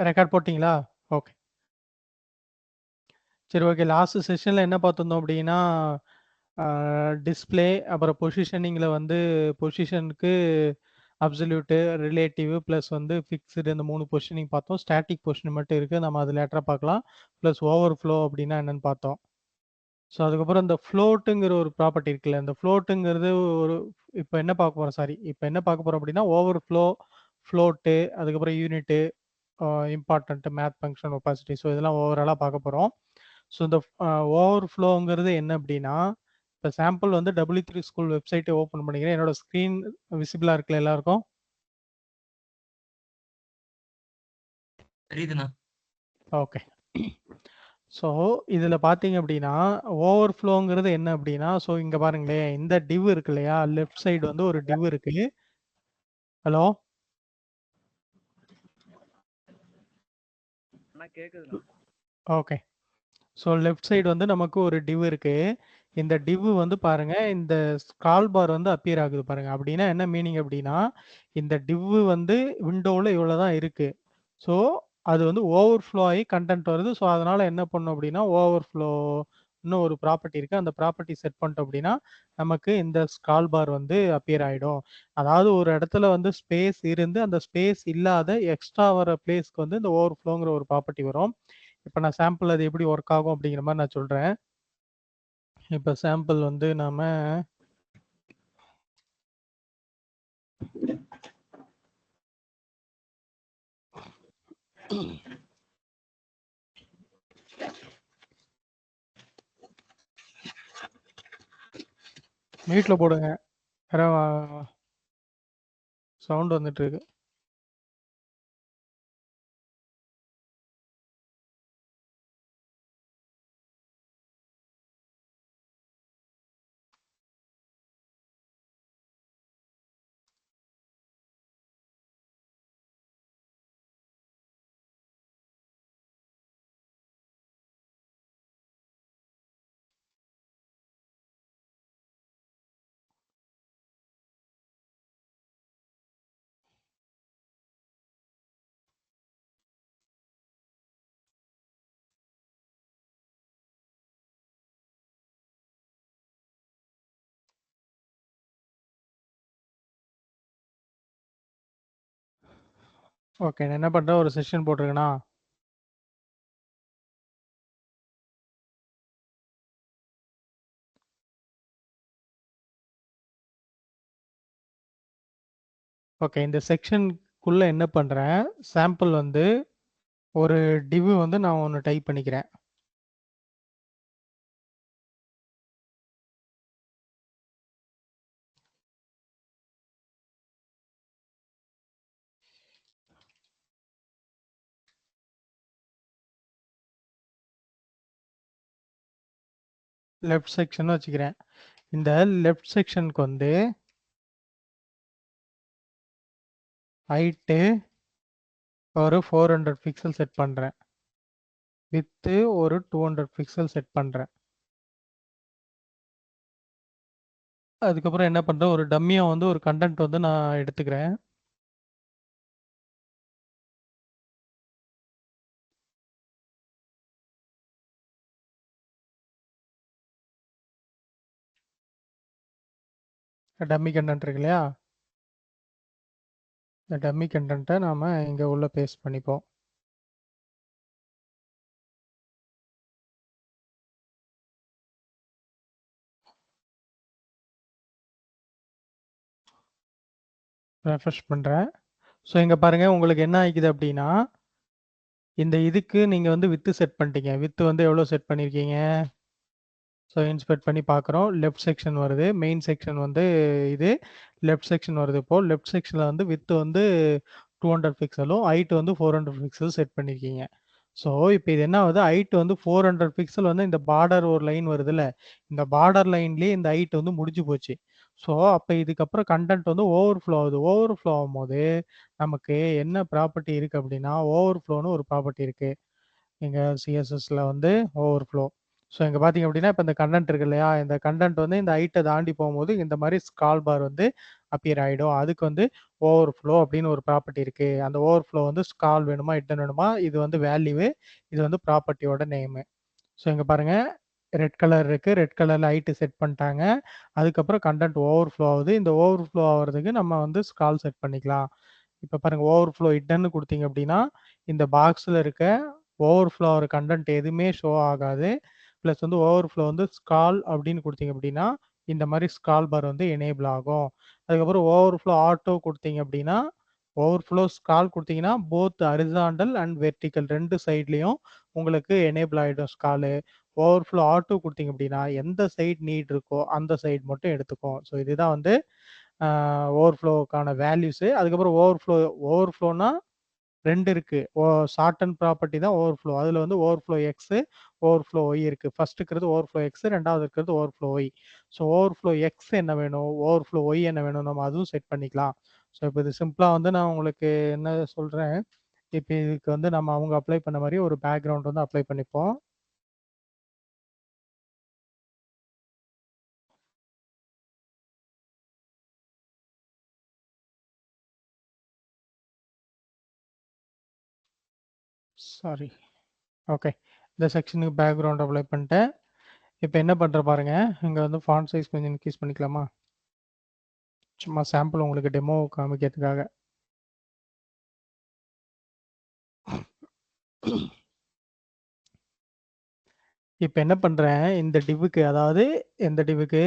Record போட்டிங்களா? Okay. சரி, okay. Last செஷன்ல என்ன பார்த்துருந்தோம் அப்படின்னா, டிஸ்ப்ளே அப்புறம் பொசிஷனிங்ல வந்து பொசிஷனுக்கு அப்சல்யூட், ரிலேட்டிவ் ப்ளஸ் வந்து ஃபிக்ஸ்டு இந்த 3 பொசிஷனிங் பார்த்தோம். ஸ்டாட்டிக் பொசிஷன் மட்டும் இருக்கு. நம்ம அது லேட்டரா பார்க்கலாம். ப்ளஸ் ஓவர்ஃப்ளோ அப்படின்னா என்னன்னு பார்த்தோம். ஸோ அதுக்கப்புறம் இந்த ஃப்ளோட்டுங்கிற ஒரு ப்ராப்பர்ட்டி இருக்குல்ல, இந்த ஃப்ளோட்டுங்கிறது ஒரு இப்போ என்ன பார்க்க போறோம் சாரி இப்போ என்ன பார்க்க போறோம் அப்படின்னா ஓவர்ஃப்ளோ, ஃப்ளோட்டு, அதுக்கப்புறம் unit, important, math function, opacity. So இதெல்லாம் ஓவராலாக பார்க்க போகிறோம். ஸோ இந்த ஓவர்ஃப்ளோங்கிறது என்ன அப்படின்னா, இப்போ சாம்பிள் வந்து W3 ஸ்கூல் வெப்சைட்டை ஓப்பன் பண்ணிக்கிறேன். என்னோட ஸ்க்ரீன் விசிபிளாக இருக்குல்ல எல்லாருக்கும்? தெரியுதுண்ணா. ஓகே. ஸோ இதில் பார்த்தீங்க அப்படின்னா ஓவர்ஃப்ளோங்கிறது என்ன அப்படின்னா, ஸோ இங்கே பாருங்களேன், இந்த டிவ் இருக்கு இல்லையா, லெஃப்ட் சைடு வந்து ஒரு டிவ் இருக்கு. ஹலோ, கேக்குதுண்ணா. ஓகே. ஸோ லெஃப்ட் சைடு வந்து நமக்கு ஒரு டிவ் இருக்கு. இந்த டிவ் வந்து பாருங்க, இந்த ஸ்க்ரால் பார் வந்து அப்பியர் ஆகுது பாருங்க. அப்படின்னா என்ன மீனிங் அப்படின்னா, இந்த டிவ் வந்து விண்டோவில் இவ்வளோ தான் இருக்கு. ஸோ அது வந்து ஓவர்ஃப்ளோ ஆகி கண்டென்ட் வருது. ஸோ அதனால என்ன பண்ணும் அப்படின்னா, ஓவர்ஃப்ளோ இன்னும் ஒரு ப்ராப்பர்ட்டி இருக்கு. அந்த ப்ராப்பர்ட்டி செட் பண்ணிட்டோம் அப்படின்னா நமக்கு இந்த ஸ்க்ரால் பார் வந்து அப்பியர் ஆகிடும். அதாவது ஒரு இடத்துல வந்து ஸ்பேஸ் இருந்து அந்த ஸ்பேஸ் இல்லாத எக்ஸ்ட்ரா வர பிளேஸ்க்கு வந்து இந்த ஓவர்ஃப்ளோங்கிற ஒரு ப்ராப்பர்ட்டி வரும். இப்போ நான் சாம்பிள் அது எப்படி ஒர்க் ஆகும் அப்படிங்கிற மாதிரி நான் சொல்கிறேன். இப்போ சாம்பிள் வந்து நாம மீட்டில் போடுங்க. வேற சவுண்ட் வந்துட்டு இருக்கு. ஓகே, நான் என்ன பண்ணுறேன், ஒரு செஷன் போட்டிருக்கேனா? ஓகே, இந்த செக்ஷனுக்குள்ளே என்ன பண்ணுறேன், சாம்பிள் வந்து ஒரு டிவ் வந்து நான் ஒன்று டைப் பண்ணிக்கிறேன். லெஃப்ட் செக்ஷன் வச்சுக்கிறேன். இந்த லெஃப்ட் செக்ஷனுக்கு வந்து ஹைட்டு ஒரு 400 பிக்சல் செட் பண்ணுறேன். வித்து ஒரு 200 பிக்சல் செட் பண்ணுறேன். அதுக்கப்புறம் என்ன பண்ணுறேன், ஒரு டம்மியாக வந்து ஒரு கண்டென்ட் வந்து நான் எடுத்துக்கிறேன். டம்மி கண்டென்ட் இருக்கு இல்லையா, இந்த டம்மி கண்டென்ட்டை நாம் இங்கே உள்ள பேஸ்ட் பண்ணிப்போம். ரெஃப்ரெஷ் பண்ணுறேன். ஸோ இங்கே பாருங்கள், உங்களுக்கு என்ன ஆகிக்குது அப்படின்னா, இந்த இதுக்கு நீங்கள் வந்து வித்து செட் பண்ணிட்டீங்க. வித்து வந்து எவ்வளோ செட் பண்ணியிருக்கீங்க? ஸோ இன்ஸ்பெக்ட் பண்ணி பார்க்குறோம். லெஃப்ட் செக்ஷன் வருது. மெயின் செக்ஷன் வந்து இது. லெஃப்ட் செக்ஷன் வருது. இப்போ லெஃப்ட் செக்ஷனில் வந்து வித்து வந்து 200 பிக்சலும் ஹைட் வந்து 400 பிக்சல் செட் பண்ணியிருக்கீங்க. ஸோ இப்போ இது என்ன ஆகுது, ஹைட் வந்து 400 பிக்சல் வந்து இந்த பார்டர் ஒரு லைன் வருதுல்ல, இந்த பார்டர் லைன்லேயே இந்த ஹைட் வந்து முடிஞ்சு போச்சு. ஸோ அப்போ இதுக்கப்புறம் கண்டென்ட் வந்து ஓவர்ஃப்ளோ ஆகுது. ஓவர்ஃப்ளோ ஆகும்போது நமக்கு என்ன ப்ராப்பர்ட்டி இருக்குது அப்படின்னா, ஓவர்ஃப்ளோன்னு ஒரு ப்ராப்பர்ட்டி இருக்குது எங்கள் சிஎஸ்எஸ்ல வந்து ஓவர்ஃப்ளோ. ஸோ இங்கே பார்த்தீங்க அப்படின்னா, இப்போ இந்த கண்டென்ட் இருக்கு இல்லையா, இந்த கண்டென்ட் வந்து இந்த ஹைட்டை தாண்டி போகும்போது இந்த மாதிரி ஸ்க்ரால் பார் வந்து அப்பியர் ஆயிடும். அதுக்கு வந்து ஓவர்ஃப்ளோ அப்படின்னு ஒரு ப்ராப்பர்ட்டி இருக்கு. அந்த ஓவர்ஃப்ளோ வந்து ஸ்கால் வேணுமா, ஹிட்டன் வேணுமா, இது வந்து வேல்யூவு, இது வந்து ப்ராப்பர்ட்டியோட நேமு. ஸோ இங்க பாருங்க ரெட் கலர் இருக்கு. ரெட் கலர்ல ஹைட் செட் பண்ணிட்டாங்க. அதுக்கப்புறம் கண்டென்ட் ஓவர்ஃப்ளோ ஆகுது. இந்த ஓவர்ஃப்ளோ ஆகுறதுக்கு நம்ம வந்து ஸ்கால் செட் பண்ணிக்கலாம். இப்ப பாருங்க ஓவர்ஃப்ளோ ஹிட்டன்னு குடுத்தீங்க அப்படின்னா, இந்த பாக்ஸ்ல இருக்க ஓவர்ஃப்ளோ ஆகுற கண்டென்ட் எதுவுமே ஷோ ஆகாது. பிளஸ் வந்து ஓவர்ஃப்ளோ வந்து ஸ்கால் அப்படின்னு குடுத்தீங்க அப்படின்னா, இந்த மாரி ஸ்கால் பார் வந்து எனேபிள் ஆகும். அதுக்கப்புறம் ஓவர்ஃப்ளோ ஆட்டோ குடுத்தீங்க அப்படின்னா, ஓவர்ஃப்ளோ ஸ்கால் குடுத்தீங்கன்னா, போத் ஹரிசாண்டல் அண்ட் வெர்டிகல் 2 சைட்லயும் உங்களுக்கு எனேபிள் ஆயிடும் ஸ்காலு. ஓவர்ஃப்ளோ ஆட்டோ குடுத்தீங்க அப்படின்னா, எந்த சைட் நீட் இருக்கோ அந்த சைட் மட்டும் எடுத்துக்கும். ஸோ இதுதான் வந்து ஓவர்ஃப்ளோக்கான வேல்யூஸு. அதுக்கப்புறம் ஓவர்ஃப்ளோனா 2 இருக்கு. ஷார்ட்டன் ப்ராப்பர்ட்டி தான் ஓவர்ஃப்ளோ. அதுல வந்து ஓவர்ஃப்ளோ எக்ஸ், ஓவர்ஃப்ளோ ஒய் இருக்கு. ஃபர்ஸ்ட் இருக்கிறது ஓவர்ஃப்ளோ எக்ஸ், 2வது இருக்கிறது overflow Y. So overflow X என்ன வேணும், ஓவர்ஃப்ளோ ஒய் என்ன வேணும், நம்ம அதுவும் செட் பண்ணிக்கலாம். ஸோ இப்போ இது சிம்பிளா வந்து நான் உங்களுக்கு என்ன சொல்றேன், இப்போ இதுக்கு வந்து நம்ம அவங்க அப்ளை பண்ண மாரி ஒரு பேக்கிரவுண்ட் வந்து அப்ளை பண்ணிப்போம். சாரி. ஓகே. இந்த செக்ஷனுக்கு பேக்ரவுண்ட் அப்ளை பண்ணிட்டேன். இப்போ என்ன பண்றேன் பாருங்க. இங்க வந்து ஃபாண்ட் சைஸ் கொஞ்சம் இன்க்ரீஸ் பண்ணிக்கலாமா? சும்மா சாம்பிள் உங்களுக்கு டெமோ காமிக்கிறதுக்காக. இப்ப என்ன பண்றேன், இந்த டிவ்வுக்கு அதாவது எந்த டிவ்வுக்கு?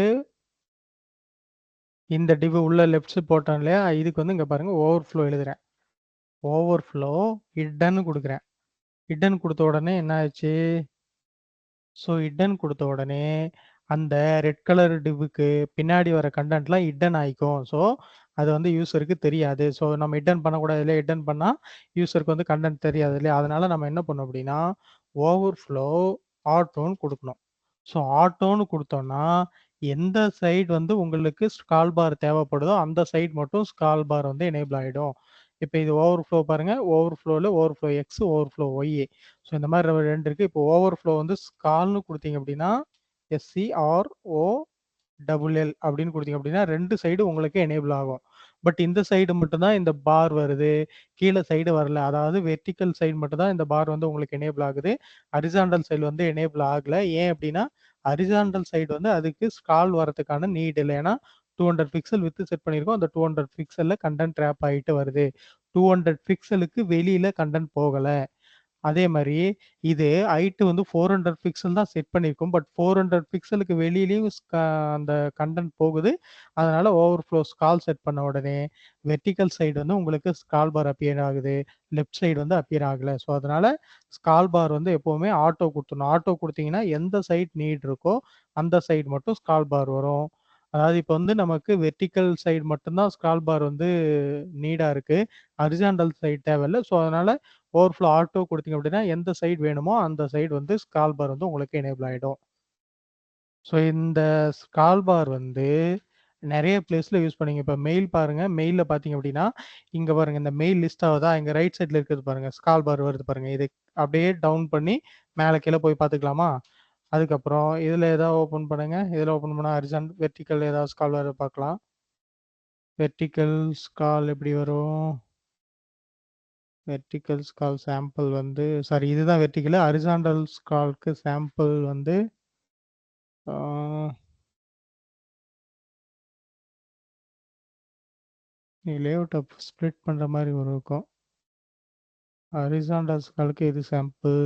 இந்த டிவ் உள்ள லெஃப்ட்ஸ் போட்டோம் இல்லையா? இதுக்கு வந்து இங்க பாருங்க ஓவர்ஃப்ளோ எழுதுறேன். ஓவர்ஃப்ளோ ஹிட்டன்னு குடுக்குறேன். ஹிட்டன் குடுத்த உடனே என்ன ஆச்சு? ஸோ ஹிட்டன் குடுத்த உடனே, அந்த ரெட் கலர் டிவ்வுக்கு பின்னாடி வர கன்டென்ட்லாம் ஹிட்டன் ஆயிக்கும். ஸோ அது வந்து யூசருக்கு தெரியாது. ஸோ நம்ம ஹிட்டன் பண்ணக்கூடாது இல்லையா? ஹிட்டன் பண்ணா யூசருக்கு வந்து கன்டென்ட் தெரியாது இல்லையா? அதனால நம்ம என்ன பண்ணோம் அப்படின்னா, ஓவர்ஃப்ளோ ஆட்டோன்னு குடுக்கணும். ஸோ ஆட்டோன்னு குடுத்தோம்னா, எந்த சைடு வந்து உங்களுக்கு ஸ்கால் பார் தேவைப்படுதோ, அந்த சைடு மட்டும் ஸ்கால் பார் வந்து எனேபிள் ஆயிடும். இப்ப இது ஓவர்ஃப்ளோ பாருங்க. ஓவர்ஃப்ளோல overflow X, overflow Y. So இந்த மாரி 2 இருக்கு. இப்போ ஓவர்ஃப்ளோ வந்து ஸ்கால்ன்னு குடுத்தீங்க அப்படின்னா, எஸ்சிஆர்ஓ டபுள் எல் அப்படின்னு குடுத்தீங்க அப்படின்னா, 2 சைடும் உங்களுக்கு எனேபிள் ஆகும். பட் இந்த சைடு மட்டும் தான் இந்த பார் வருது. கீழ சைடு வரல. அதாவது வெர்டிகல் சைடு மட்டும் தான் இந்த பார் வந்து உங்களுக்கு எனேபிள் ஆகுது. ஹரிசாண்டல் சைடு வந்து எனேபிள் ஆகல. ஏன் அப்படின்னா, ஹரிசாண்டல் சைடு வந்து அதுக்கு ஸ்கால் வரதுக்கான நீட் இல்ல. ஏன்னா 200 பிக்சல் விட்த் செட் பண்ணியிருக்கோம். அந்த 200 பிக்சல்ல கன்டென்ட் டிராப் ஆயிட்டு வருது. 200 பிக்சலுக்கு வெளியில கன்டென்ட் போகல. அதே மாரி இது ஹைட் வந்து 400 பிக்சல் தான் செட் பண்ணியிருக்கோம். பட் 400 பிக்சலுக்கு வெளியிலயும் அந்த கன்டென்ட் போகுது. அதனால ஓவர்ஃப்ளோ ஸ்கால் செட் பண்ண உடனே வெர்டிகல் சைடு வந்து உங்களுக்கு ஸ்கால் பார் அப்பியர் ஆகுது. லெஃப்ட் சைடு வந்து அப்பியர் ஆகல. ஸோ அதனால ஸ்கால் பார் வந்து எப்பவுமே ஆட்டோ குடுத்துடணும். ஆட்டோ குடுத்தீங்கன்னா எந்த சைட் நீட் இருக்கோ அந்த சைடு மட்டும் ஸ்கால் பார் வரும். அதாவது இப்ப வந்து நமக்கு வெர்டிகல் சைடு மட்டும் தான் ஸ்கால் பார் வந்து நீடா இருக்கு. ஹரிசாண்டல் சைடு தேவையில்ல. ஸோ அதனால ஓவர்ஃப்ளோ ஆட்டோ குடுத்தீங்க அப்படின்னா, எந்த சைடு வேணுமோ அந்த சைடு வந்து ஸ்கால் பார் வந்து உங்களுக்கு எனேபிள் ஆயிடும். ஸோ இந்த ஸ்கால் பார் வந்து நெறைய பிளேஸ்ல யூஸ் பண்ணீங்க. இப்ப மெயில் பாருங்க. மெயில்ல பார்த்தீங்க அப்படின்னா, இங்க பாருங்க இந்த மெயில் லிஸ்ட் ஆவுதா? இங்க ரைட் சைட்ல இருக்கிறது பாருங்க. ஸ்கால் பார் வருது பாருங்க. இத அப்படியே டவுன் பண்ணி மேல கீழ போய் பார்த்துக்கலாமா? அதுக்கப்புறம் இதுல ஏதாவது ஓப்பன் பண்ணுங்க. இதுல ஓப்பன் பண்ணா வெர்டிகல் ஏதாவது ஸ்கால் பார் பார்க்கலாம். வெர்டிகல் ஸ்கால் எப்படி வரும்? வெர்டிகல் ஸ்கால் சாம்பிள் வந்து சாரி இதுதான் வெர்டிகல். ஹரிசாண்டல் ஸ்கால்க்கு சாம்பிள் வந்து ஆ லேஅவுட்ட ஸ்ப்ளிட் பண்ற மாரி ஒரு இருக்கும். ஹரிசாண்டல் ஸ்கால்க்கு எது சாம்பிள்?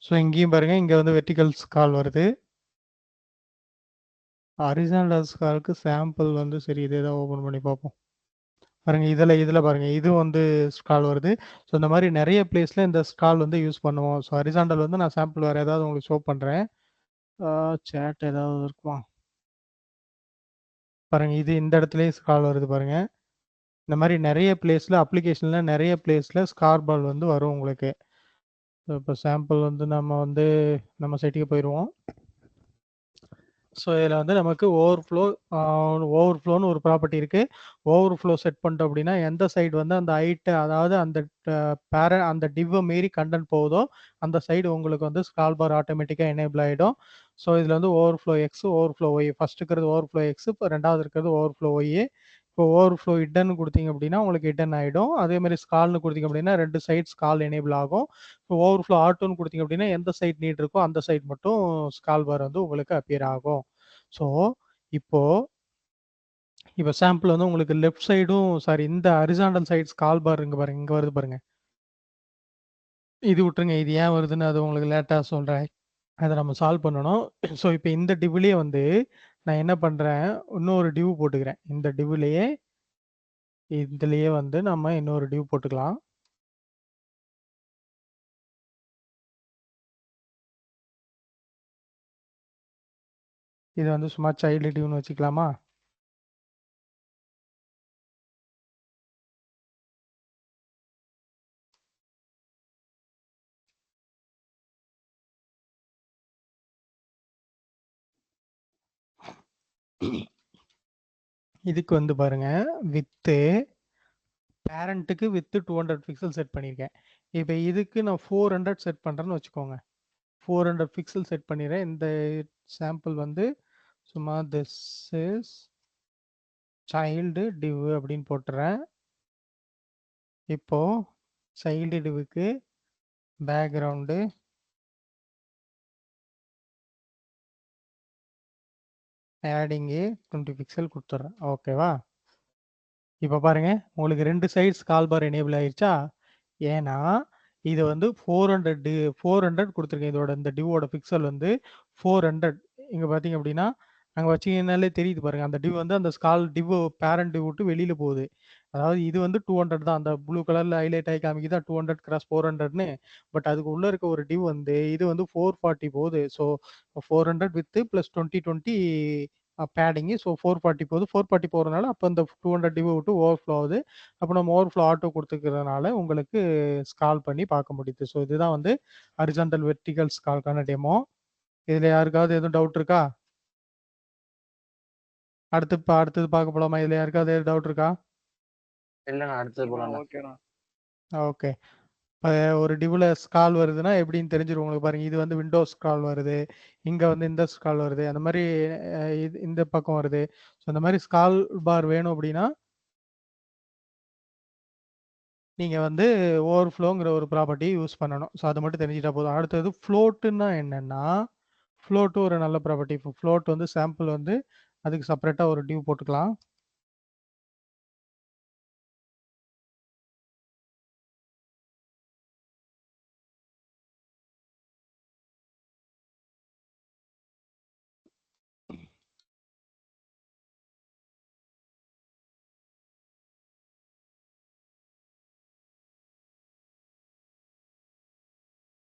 ஸோ இங்கேயும் பாருங்க, இங்க வந்து வெர்டிகல் ஸ்கால் வருது. ஹரிசாண்டல் ஸ்கால்க்கு சாம்பிள் வந்து சரி இத ஏதாவது ஓப்பன் பண்ணி பார்ப்போம். பாருங்க இதுல பாருங்க. இது வந்து ஸ்கால் வருது. ஸோ இந்த மாரி நெறைய பிளேஸ்ல இந்த ஸ்கால் வந்து யூஸ் பண்ணுவோம். ஸோ ஹரிசாண்டல் வந்து நான் சாம்பிள் வேற ஏதாவது உங்களுக்கு ஷோ பண்றேன். சேட் ஏதாவது இருக்குமா? பாருங்க இது இந்த இடத்துலயும் ஸ்கால் வருது பாருங்க. இந்த மாரி நெறைய பிளேஸ்ல அப்ளிகேஷன்ல நெறைய பிளேஸ்ல ஸ்கார் பால் வந்து வரும் உங்களுக்கு. இப்போ சாம்பிள் வந்து நம்ம வந்து நம்ம செட்டிங்க்கு போயிருவோம். ஸோ இதில் வந்து நமக்கு ஓவர்ஃப்ளோன்னு ஒரு ப்ராப்பர்ட்டி இருக்குது. ஓவர்ஃப்ளோ செட் பண்ணிட்டோம் அப்படின்னா எந்த சைடு வந்து அந்த ஹைட்டு, அதாவது அந்த அந்த டிவ்வை மீறி கண்டென்ட் போகுதோ அந்த சைடு உங்களுக்கு வந்து ஸ்க்ரால் பார் ஆட்டோமேட்டிக்காக எனேபிள் ஆகிடும். ஸோ இதில் வந்து overflow X, overflow Y, first இருக்கிறது ஓவர்ஃப்ளோ எக்ஸ், இப்போ ரெண்டாவது இருக்கிறது ஓவர்ஃப்ளோ ஒய். இப்போ ஓவர்ஃப்ளோ ஹிட்டன் கொடுத்தீங்க அப்படின்னா உங்களுக்கு ஹிட்டன் ஆகிடும். அதே மாதிரி ஸ்கால்னு கொடுத்தீங்க அப்படின்னா ரெண்டு சைட் ஸ்கால் எனேபிள் ஆகும். இப்போ ஓவர்ஃப்ளோ ஆட்டோன்னு கொடுத்தீங்க அப்படின்னா எந்த சைட் நீட் இருக்கோ அந்த சைட் மட்டும் ஸ்கால் பார் வந்து உங்களுக்கு அப்பியர் ஆகும். ஸோ இப்போ இப்போ சாம்பிள் வந்து உங்களுக்கு லெஃப்ட் சைடும், சாரி, இந்த ஹரிசாண்டல் சைடு ஸ்கால் பார் இங்க பாருங்க, இங்க வருது பாருங்க. இது விட்டுருங்க, இது ஏன் வருதுன்னு அது உங்களுக்கு லேட்டா சொல்றேன். அதை நம்ம சால்வ் பண்ணணும். ஸோ இப்போ இந்த டிவ்லயே வந்து நான் என்ன பண்றேன், இன்னொரு டிவ் போட்டுக்கிறேன். இந்த டிவ்லயே இதுலயே வந்து நம்ம இன்னொரு டிவ் போட்டுக்கலாம். இது வந்து சும்மா சைல்டு டிவ்னு வச்சுக்கலாமா? இதுக்கு வந்து பாருங்க, வித்து பேரண்ட்டுக்கு வித்து 200 பிக்சல் செட் பண்ணியிருக்கேன். இப்போ இதுக்கு நான் 400 செட் பண்றேன்னு வச்சுக்கோங்க. 400 பிக்சல் செட் பண்ணிடுறேன். இந்த சாம்பிள் வந்து சும்மா திஸ் இஸ் சைல்டு டிவ் அப்படின்னு போட்டுறேன். இப்போ சைல்டு டிவுக்கு பேக்ரவுண்டு ஆடிங்கு 20 பிக்சல் கொடுத்துட்றேன். ஓகேவா? இப்போ பாருங்க, உங்களுக்கு ரெண்டு சைட்ஸ் கால் பார் எனேபிள் ஆயிடுச்சா? ஏன்னா இது வந்து 400 கொடுத்துருக்கேன். இதோட இந்த டிவோட பிக்சல் வந்து 400. இங்க பார்த்தீங்க அப்படின்னா அங்கே வச்சீங்கன்னாலே தெரியுது பாருங்க, அந்த டிவ் வந்து அந்த ஸ்கால் டிவ் பேரண்ட் டிவ் விட்டு வெளியில போகுது. அதாவது இது வந்து 200 தான், அந்த ப்ளூ கலர்ல ஹைலைட் ஆகி காமிக்குதா 200 கிராஸ் 400ன்னு. பட் அதுக்கு உள்ள இருக்க ஒரு டிவ் வந்து இது வந்து 440 போகுது. So 400 with plus 2020 பேடிங்கு. ஸோ 440 போகுது. 440 போகிறதுனால அப்போ இந்த 200 டிவ் விட்டு ஓவர்ஃப்ளோ ஆகுது. அப்போ நம்ம ஓவர்ஃப்ளோ ஆட்டோ கொடுத்துக்கிறதுனால உங்களுக்கு ஸ்கால் பண்ணி பார்க்க முடியுது. ஸோ இதுதான் வந்து ஹரிசாண்டல் வெர்டிகல் ஸ்கால்கான டெமோ. இதில் யாருக்காவது எதுவும் டவுட் இருக்கா? அடுத்தது பார்க்க போலாமா? இதில் யாருக்காவது எதுவும் டவுட் இருக்கா? இல்லைண்ணா, அடுத்தது போலாம். ஓகேண்ணா. ஓகே. ஒரு டிவ்ல ஸ்கால் வருதுன்னா எப்படின்னு தெரிஞ்சிடும் உங்களுக்கு. பாருங்க, இது வந்து விண்டோஸ் ஸ்கால் வருது, இங்க வந்து இந்த ஸ்கால் வருது, அந்த மாதிரி இந்த பக்கம் வருது. ஸோ அந்த மாதிரி ஸ்கால் பார் வேணும் அப்படின்னா நீங்க வந்து ஓவர்ஃப்ளோங்கிற ஒரு ப்ராப்பர்ட்டி யூஸ் பண்ணணும். ஸோ அதை மட்டும் தெரிஞ்சுட்டா போதும். அடுத்தது ஃப்ளோட்டுன்னா என்னன்னா, ஃப்ளோட்டு ஒரு நல்ல ப்ராப்பர்ட்டி. இப்போ ஃப்ளோட் வந்து சாம்பிள் வந்து அதுக்கு செப்பரேட்டாக ஒரு டிவ் போட்டுக்கலாம்.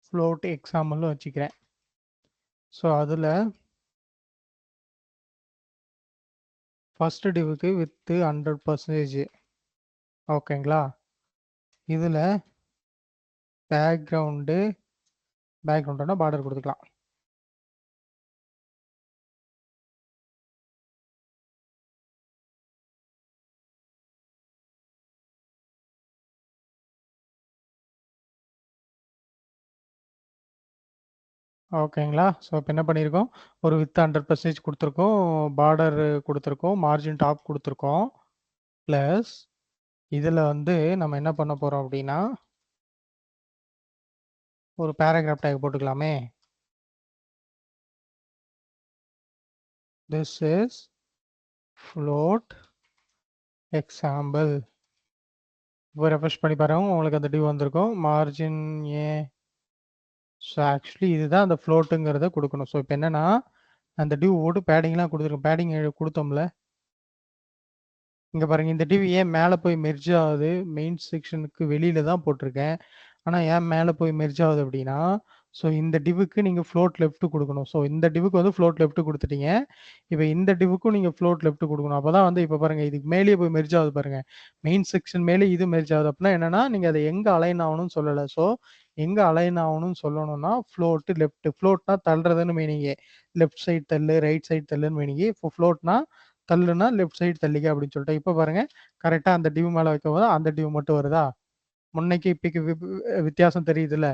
ஃப்ளோட் எக்ஸாம்பிள்னு வச்சுக்கிறேன். ஸோ அதில் ஃபர்ஸ்ட் டிவுக்கு வித்து 100%. ஓகேங்களா? இதில் பேக்ரவுண்டுனா பார்டர் கொடுத்துக்கலாம். ஓகேங்களா? ஸோ இப்போ என்ன பண்ணியிருக்கோம், ஒரு வித் 100% கொடுத்துருக்கோம், பார்டர் கொடுத்துருக்கோம், மார்ஜின் டாப் கொடுத்துருக்கோம். ப்ளஸ் இதில் வந்து நம்ம என்ன பண்ண போகிறோம் அப்படின்னா ஒரு பேராகிராஃப் டேக் போட்டுக்கலாமே. This is float example. இப்போ ரெஃப்ரெஷ் பண்ணி பாருங்க, உங்களுக்கு அந்த டிவ் வந்திருக்கும். மார்ஜின் ஸோ ஆக்சுவலி இதுதான் அந்த ஃப்ளோட்டுங்கிறத கொடுக்கணும். ஸோ இப்போ என்னன்னா அந்த டிவ் போட்டு பேடிங்லாம் கொடுத்துருக்கோம். பேடிங் கொடுத்தோம்ல, இங்கே பாருங்க, இந்த டிவ் ஏன் மேலே போய் மெர்ஜ் ஆகுது, மெயின் செக்ஷனுக்கு வெளியில தான் போட்டிருக்கேன். ஆனால் ஏன் மேலே போய் மெர்ஜ் ஆகுது அப்படின்னா, ஸோ இந்த டிவுக்கு நீங்க ஃப்ளோட் லெஃப்ட் குடுக்கணும். ஸோ இந்த டிவுக்கு வந்து ஃப்ளோட் லெஃப்ட் குடுத்துட்டீங்க. இப்ப இந்த டிவுக்கும் நீங்க ஃப்ளோட் லெஃப்ட் குடுக்கணும். அப்பதான் வந்து இப்ப பாருங்க இதுக்கு மேலேயே போய் மெர்ஜ் ஆகுது பாருங்க. மெயின் செக்ஷன் மேலே இது மெர்ஜ் ஆகுது. அப்படின்னா என்னன்னா, நீங்க அத எங்க அலைன் ஆகணும்னு சொல்லல. ஸோ எங்க அலைன் ஆகணும்னு சொல்லணும்னா ஃப்ளோட் லெஃப்ட். ஃப்ளோட்னா தள்ளுறதுன்னு மீனிங். லெஃப்ட் சைடு தள்ளு, ரைட் சைடு தள்ளுன்னு மீனிங். இப்போ ஃப்ளோட்னா தள்ளுனா லெஃப்ட் சைடு தள்ளிக்க அப்படின்னு சொல்லிட்டு இப்ப பாருங்க கரெக்ட்டா அந்த டிவ் மேல வைக்கும்போது அந்த டிவ் மட்டும் வருதா? முன்னைக்கு இப்பைக்கு வித்தியாசம் தெரியுதுல்ல?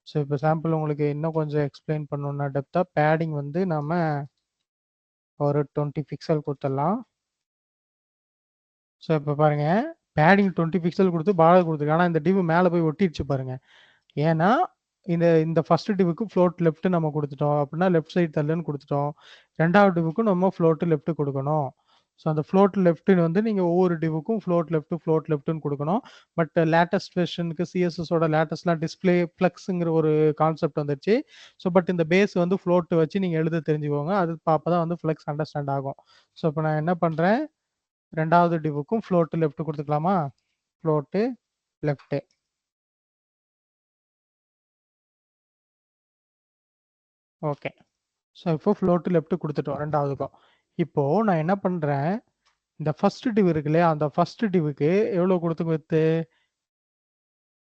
ஸோ இப்போ சாம்பிள் உங்களுக்கு இன்னும் கொஞ்சம் எக்ஸ்பிளைன் பண்ணணும்னா டெப்த்தா பேடிங் வந்து நாம ஒரு 20 பிக்சல் குடுத்துடலாம். ஸோ இப்போ பாருங்க பேடிங் 20 பிக்சல் குடுத்து பார்டர் குடுத்துருக்கு. ஆனா இந்த டிவ் மேல போய் ஒட்டிருச்சு பாருங்க. ஏன்னா இந்த இந்த ஃபர்ஸ்ட் டிவுக்கு ஃப்ளோட் லெஃப்ட் நம்ம குடுத்துட்டோம். அப்படின்னா லெஃப்ட் சைடு தள்ளுன்னு குடுத்துட்டோம். 2வது டிவுக்கும் நம்ம ஃப்ளோட் லெஃப்ட் குடுக்கணும். ஸோ அந்த ஃப்ளோட் லெஃப்ட்ன்னு வந்து நீங்க ஒவ்வொரு டிவுக்கும் ஃப்ளோட் லெஃப்ட்ன்னு குடுக்கணும். பட் லேட்டஸ்ட் வெர்ஷனுக்கு சிஎஸ்எஸோட லேட்டஸ்ட்லாம் டிஸ்ப்ளே ஃப்ளக்ஸ்ங்கிற ஒரு கான்செப்ட் வந்துருச்சு. ஸோ பட் இந்த பேஸ் வந்து ஃப்ளோட் வச்சு நீங்க எழுத தெரிஞ்சுக்கோங்க. அது அப்பதான் வந்து ஃப்ளக்ஸ் அண்டர்ஸ்டாண்ட் ஆகும். ஸோ இப்போ நான் என்ன பண்றேன் 2வது டிவுக்கும் ஃப்ளோட் லெஃப்ட் குடுத்துக்கலாமா? Float left. ஓகே. ஸோ இப்போ ஃப்ளோட் லெஃப்ட் குடுத்துட்டோம் 2வதுக்கும். இப்போ நான் என்ன பண்றேன், இந்த ஃபர்ஸ்ட் டிவ் இருக்கு இல்லையா? அந்த ஃபர்ஸ்ட் டிவுக்கு எவ்வளோ குடுத்துருக்கோம் வித்து?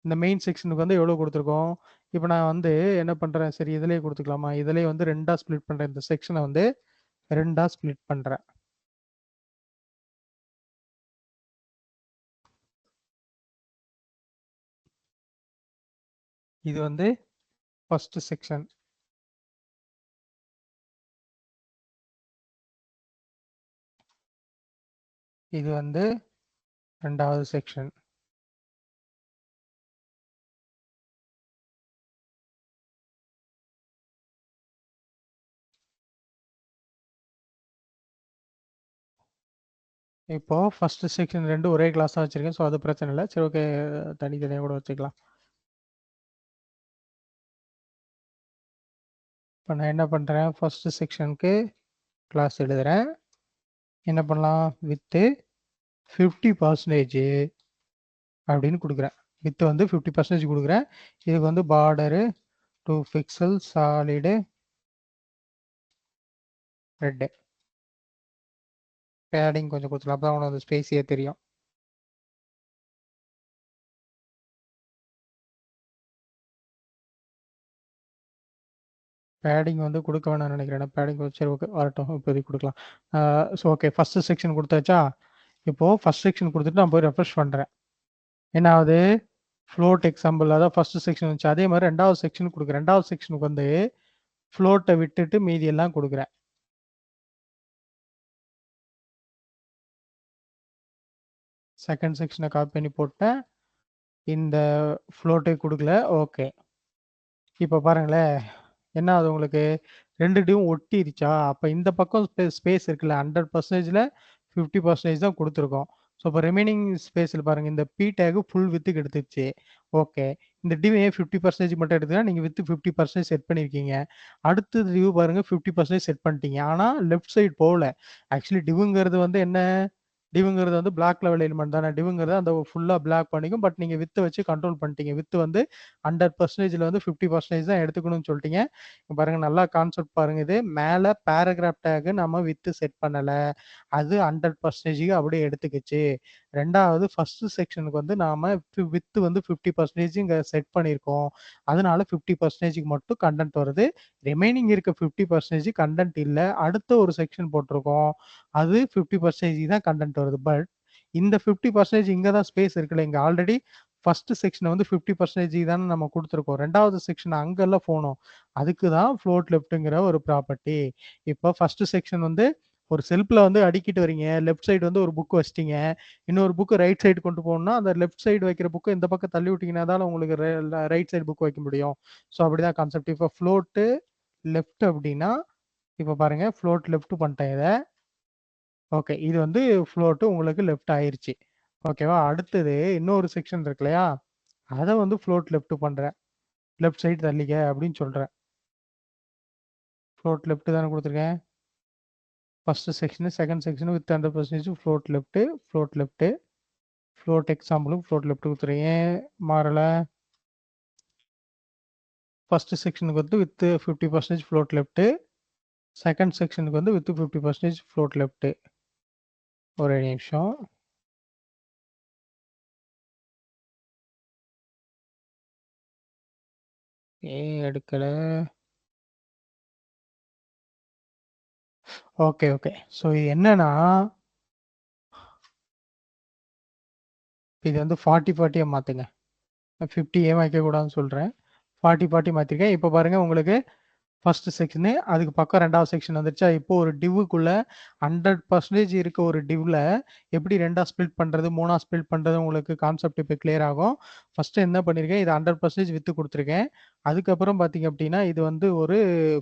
இந்த மெயின் செக்ஷனுக்கு வந்து எவ்வளோ குடுத்துருக்கோம்? இப்போ நான் வந்து என்ன பண்றேன், சரி இதிலேயே குடுத்துக்கலாமா? இதிலேயே வந்து 2ஆ ஸ்ப்ளிட் பண்றேன். இந்த செக்ஷன வந்து 2ஆ ஸ்ப்ளிட் பண்றேன். இது வந்து ஃபர்ஸ்ட் செக்ஷன். இது வந்து 2வது செக்ஷன். இப்போ ஃபர்ஸ்ட் செக்ஷன் 2 ஒரே கிளாஸா வச்சிருக்கேன். ஸோ அது பிரச்சனை இல்ல. சரி ஓகே தனித்தனியா கூட வச்சுக்கலாம். இப்போ நான் என்ன பண்றேன், ஃபர்ஸ்ட் செக்ஷனுக்கு கிளாஸ் எழுதுறேன். என்ன பண்ணலாம் வித்து 50% அப்படின்னு கொடுக்குறேன். வித் வந்து 50% கொடுக்குறேன். இதுக்கு வந்து border 2 pixel solid red. Padding கொஞ்சம் கொடுத்துலாம். அப்போ அவனுக்கு அந்த ஸ்பேஸியே தெரியும். பேடிங் வந்து கொடுக்க வேணாம்னு நினைக்கிறேன். பேடிங் சரி ஓகே வரட்டும், இப்போதைக்கு கொடுக்கலாம். ஸோ ஓகே ஃபர்ஸ்ட் செக்ஷன் கொடுத்தாச்சா? இப்போ ஃபர்ஸ்ட் செக்ஷன் கொடுத்துட்டு நான் போய் ரெஃப்ரெஷ் பண்ணுறேன். என்ன ஆகுது? ஃப்ளோட் எக்ஸாம்பிள் அதான் ஃபர்ஸ்ட் செக்ஷன் வந்துச்சு. அதே மாதிரி 2வது செக்ஷன் கொடுக்குறேன். 2வது செக்ஷனுக்கு வந்து ஃப்ளோட்டை விட்டுட்டு மீதி எல்லாம் கொடுக்குறேன். செகண்ட் செக்ஷனை காப்பி பண்ணி போட்டேன். இந்த ஃப்ளோட்டே கொடுக்கல. ஓகே. இப்போ பாருங்களேன் என்ன ஆகுது உங்களுக்கு? 2 டியும் ஒட்டிருச்சா? அப்ப இந்த பக்கம் ஸ்பேஸ் இருக்குல்ல 100%ல 50% தான் குடுத்துருக்கோம். ஸோ இப்போ ரிமைனிங் ஸ்பேஸ்ல பாருங்க இந்த பி டேக் ஃபுல் வித்துக்கு எடுத்துருச்சு. ஓகே. இந்த டிவ் ஏன் 50% மட்டும் எடுத்தீங்கன்னா நீங்க வித் 50% செட் பண்ணியிருக்கீங்க. அடுத்தது டிவ் பாருங்க 50% செட் பண்ணிட்டீங்க. ஆனா லெஃப்ட் சைடு போகல. ஆக்சுவலி டிவ்ங்கிறது வந்து என்ன? டிவ்ங்கிறது வந்து பிளாக் லெவல் எலிமெண்ட் தானே. டிவ்ங்கிறது அந்த ஃபுல்லா பிளாக் பண்ணிக்கும். பட் நீங்க வித்த வச்சு கண்ட்ரோல் பண்ணிட்டீங்க. வித் வந்து 100%ல வந்து 50% தான் எடுத்துக்கணும்னு சொல்லிட்டீங்க. பாருங்க நல்லா கான்செப்ட் பாருங்க இது. மேல பேராகிராஃப் டேக் நம்ம வித் செட் பண்ணல. அது 100% அப்படியே எடுத்துக்கிச்சு. 2வது ஃபர்ஸ்ட் செக்ஷனுக்கு வந்து நாம வித் வந்து 50% இங்க செட் பண்ணியிருக்கோம். அதனால 50%க்கு மட்டும் கண்டென்ட் வருது. ரிமைனிங் இருக்க 50% கண்டென்ட் இல்ல. அடுத்த ஒரு செக்ஷன் போட்டிருக்கோம். அது 50% தான் கண்டென்ட் வருது. பட் இந்த 50% இங்க தான் ஸ்பேஸ் இருக்குல்ல. இங்க ஆல்ரெடி ஃபர்ஸ்ட் செக்ஷன் வந்து 50% தானே நம்ம கொடுத்துருக்கோம். 2வது செக்ஷன் அங்கெல்லாம் போனோம். அதுக்கு தான் ஃப்ளோட் லெஃப்ட்ங்கிற ஒரு ப்ராப்பர்ட்டி. இப்போ ஃபர்ஸ்ட் செக்ஷன் வந்து ஒரு செல்ஃப்ல வந்து அடுக்கிட்டு வரீங்க. லெஃப்ட் சைடு வந்து ஒரு புக் வச்சிட்டீங்க. இன்னொரு புக் ரைட் சைடு கொண்டு போகணும்னா அந்த லெஃப்ட் சைடு வைக்கிற புக்கை இந்த பக்கம் தள்ளி விட்டீங்கன்னா தான் உங்களுக்கு ரைட் சைடு புக் வைக்க முடியும். ஸோ அப்படிதான் கான்செப்ட். இப்போ ஃப்ளோட்டு லெஃப்ட் அப்படின்னா இப்போ பாருங்க ஃப்ளோட் லெஃப்ட் பண்ணிட்டேன் இதை. ஓகே. இது வந்து ஃப்ளோட்டு உங்களுக்கு லெஃப்ட் ஆயிருச்சு. ஓகேவா? அடுத்தது இன்னொரு செக்ஷன் இருக்கு இல்லையா? அத வந்து ஃப்ளோட் லெஃப்ட் பண்றேன். லெஃப்ட் சைடு தள்ளிக்க அப்படின்னு சொல்றேன். ஃப்ளோட் லெஃப்ட் தானே குடுத்துருக்கேன். First section, second section width 100% float left, float left, float எக்ஸாம்பிளும் ஃப்ளோட் லெஃப்ட் குடுத்துறேன். ஏன் மாறல? ஃபர்ஸ்ட் செக்ஷனுக்கு வந்து வித் 50% ஃப்ளோட் லெஃப்ட், செகண்ட் செக்ஷனுக்கு வந்து வித் 50% ஃப்ளோட் லெஃப்ட். ஒரே நிமிஷம். ஏன் எடுக்கல? Okay okay. ஸோ இது என்னன்னா இது வந்து 40-40 மாத்துங்க. 50 ஏன் வைக்கக்கூடாதுன்னு சொல்றேன். 40-40 மாத்திருக்கேன். இப்போ பாருங்க உங்களுக்கு ஃபர்ஸ்ட் செக்ஷனு, அதுக்கு பக்கம் 2வது செக்ஷன் வந்துருச்சா? இப்போ ஒரு டிவ்வுக்குள்ள 100% இருக்க ஒரு டிவ்ல எப்படி 2ஆ ஸ்ப்ளிட் பண்றது, 3ஆ ஸ்ப்ளிட் பண்றது உங்களுக்கு கான்செப்ட் இப்போ கிளியர் ஆகும். ஃபர்ஸ்ட் என்ன பண்ணியிருக்கேன், இது 100% வித்து கொடுத்துருக்கேன். அதுக்கப்புறம் பார்த்தீங்க அப்படின்னா இது வந்து ஒரு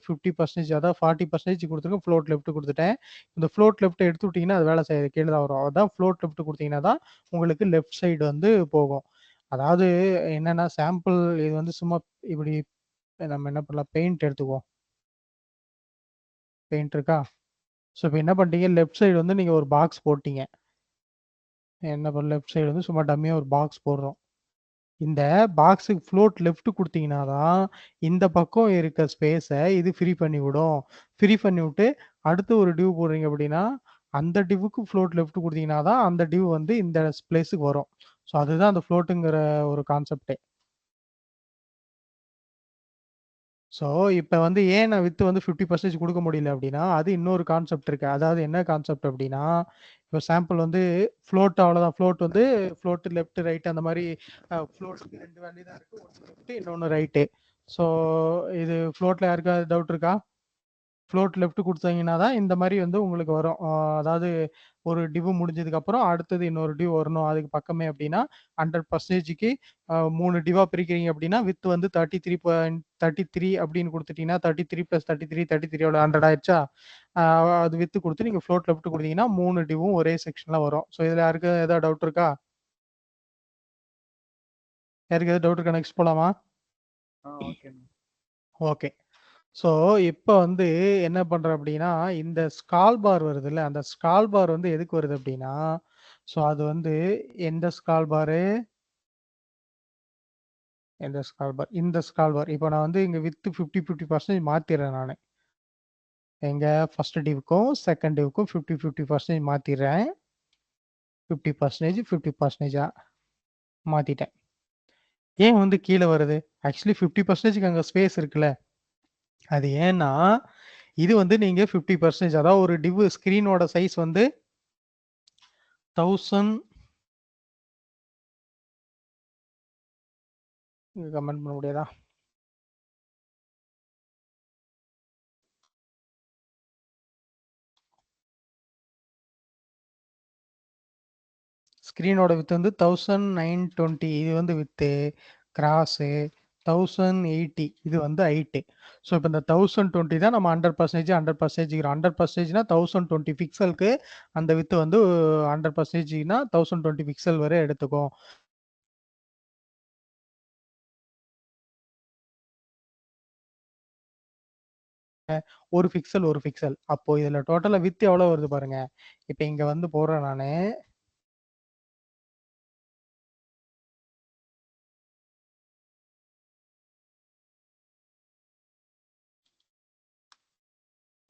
50% அதாவது 40% கொடுத்துருக்கேன். ஃப்ளோட் லெஃப்ட் கொடுத்துட்டேன். இந்த ஃப்ளோட் லெஃப்ட் எடுத்து விட்டீங்கன்னா அது வேலை செய்யாது, கீழே தான் வரும். அதான் ஃப்ளோட் லெஃப்ட் கொடுத்தீங்கன்னா தான் உங்களுக்கு லெஃப்ட் சைடு வந்து போகும். அதாவது என்னன்னா சாம்பிள் இது வந்து சும்மா இப்படி நம்ம என்ன பண்ணலாம், பெயிண்ட் எடுத்துக்குவோம். பெயிண்ட் இருக்கா? ஸோ இப்போ என்ன பண்ணிட்டீங்க, லெஃப்ட் சைடு வந்து நீங்கள் ஒரு பாக்ஸ் போட்டீங்க. என்ன பண்ண, லெஃப்ட் சைடு வந்து சும்மா டம்மியாக ஒரு பாக்ஸ் போடுறோம். இந்த பாக்ஸுக்கு ஃப்ளோட் லெஃப்ட் கொடுத்தீங்கன்னா தான் இந்த பக்கம் இருக்க ஸ்பேஸை இது ஃப்ரீ பண்ணி விடும். ஃப்ரீ பண்ணி விட்டு அடுத்து ஒரு டிவ் போடுறீங்க அப்படின்னா அந்த டிவ்வுக்கு ஃப்ளோட் லெஃப்ட் கொடுத்தீங்கன்னா தான் அந்த டிவ் வந்து இந்த பிளேஸுக்கு வரும். ஸோ அதுதான் அந்த ஃப்ளோட்டுங்கிற ஒரு கான்செப்டே. ஸோ இப்போ வந்து ஏன் நான் வித்து வந்து 50% கொடுக்க முடியல அப்படின்னா அது இன்னொரு கான்செப்ட் இருக்கு. அதாவது என்ன கான்செப்ட் அப்படின்னா இப்போ சாம்பிள் வந்து ஃப்ளோட் அவ்வளோதான். ஃப்ளோட் வந்து ஃப்ளோட் லெஃப்ட் ரைட் அந்த மாதிரி ஃப்ளோட்டுக்கு 2 வேல்யூ தான் இருக்கு, ஒன்று லெஃப்ட் இன்னொன்று ரைட்டு. ஸோ இது ஃப்ளோட்டில் யாருக்காவது டவுட் இருக்கா? ஃப்ளோட் லெஃப்ட் கொடுத்தீங்கன்னா தான் இந்த மாதிரி வந்து உங்களுக்கு வரும். அதாவது ஒரு டிவ் முடிஞ்சதுக்கப்புறம் அடுத்தது இன்னொரு டிவ் வரணும் அதுக்கு பக்கமே அப்படின்னா 100%க்கு 3 டிவா பிரிக்கிறீங்க அப்படின்னா வித் வந்து 33.33 அப்படின்னு கொடுத்துட்டீங்கன்னா 33 + 33 33 எவ்வளோ 100 ஆயிடுச்சா? அது வித்து கொடுத்து நீங்கள் ஃப்ளோட் லெஃப்ட் கொடுத்தீங்கன்னா 3 டிவும் ஒரே செக்ஷனில் வரும். ஸோ இதில் யாருக்கு ஏதாவது டவுட் இருக்கா? யாருக்கு எதாவது டவுட் இருக்கா? நெக்ஸ்ட் போகலாமா? ஓகே. ஸோ இப்போ வந்து என்ன பண்ணுறேன் அப்படின்னா இந்த ஸ்கால் பார் வருது இல்லை, அந்த ஸ்கால் பார் வந்து எதுக்கு வருது அப்படின்னா ஸோ அது வந்து எந்த ஸ்கால் பாரு, எந்த ஸ்கால் பார், இந்த ஸ்கால் பார். இப்போ நான் வந்து இங்கே வித்து 50-50% மாற்றிடுறேன். நான் எங்கள் ஃபர்ஸ்ட் டிவுக்கும் செகண்ட் டிவுக்கும் 50-50% மாற்றிடுறேன். 50% 50%ஆ மாற்றிட்டேன். ஏன் வந்து கீழே வருது? ஆக்சுவலி 50%க்கு அங்கே ஸ்பேஸ் இருக்குல்ல, அது ஏன்னா இது வந்து நீங்கள் 50% அதாவது ஒரு டிவ் ஸ்க்ரீனோட சைஸ் வந்து 1000 கமெண்ட் பண்ண முடியாதா? ஸ்க்ரீனோட வித் வந்து 1920, இது வந்து வித்து கிராஸு 1080, இது வந்து ஹைட்டு. ஸோ இப்போ இந்த 1020 தான் நம்ம 100% 100%னா 1020 பிக்சலுக்கு அந்த வித்து வந்து 100%னா 1020 பிக்சல் வரை எடுத்துக்கும். ஒரு பிக்சல். அப்போ இதுல டோட்டலா வித் எவ்வளவு வருது பாருங்க. இப்போ இங்க வந்து போடுறேன் நானு.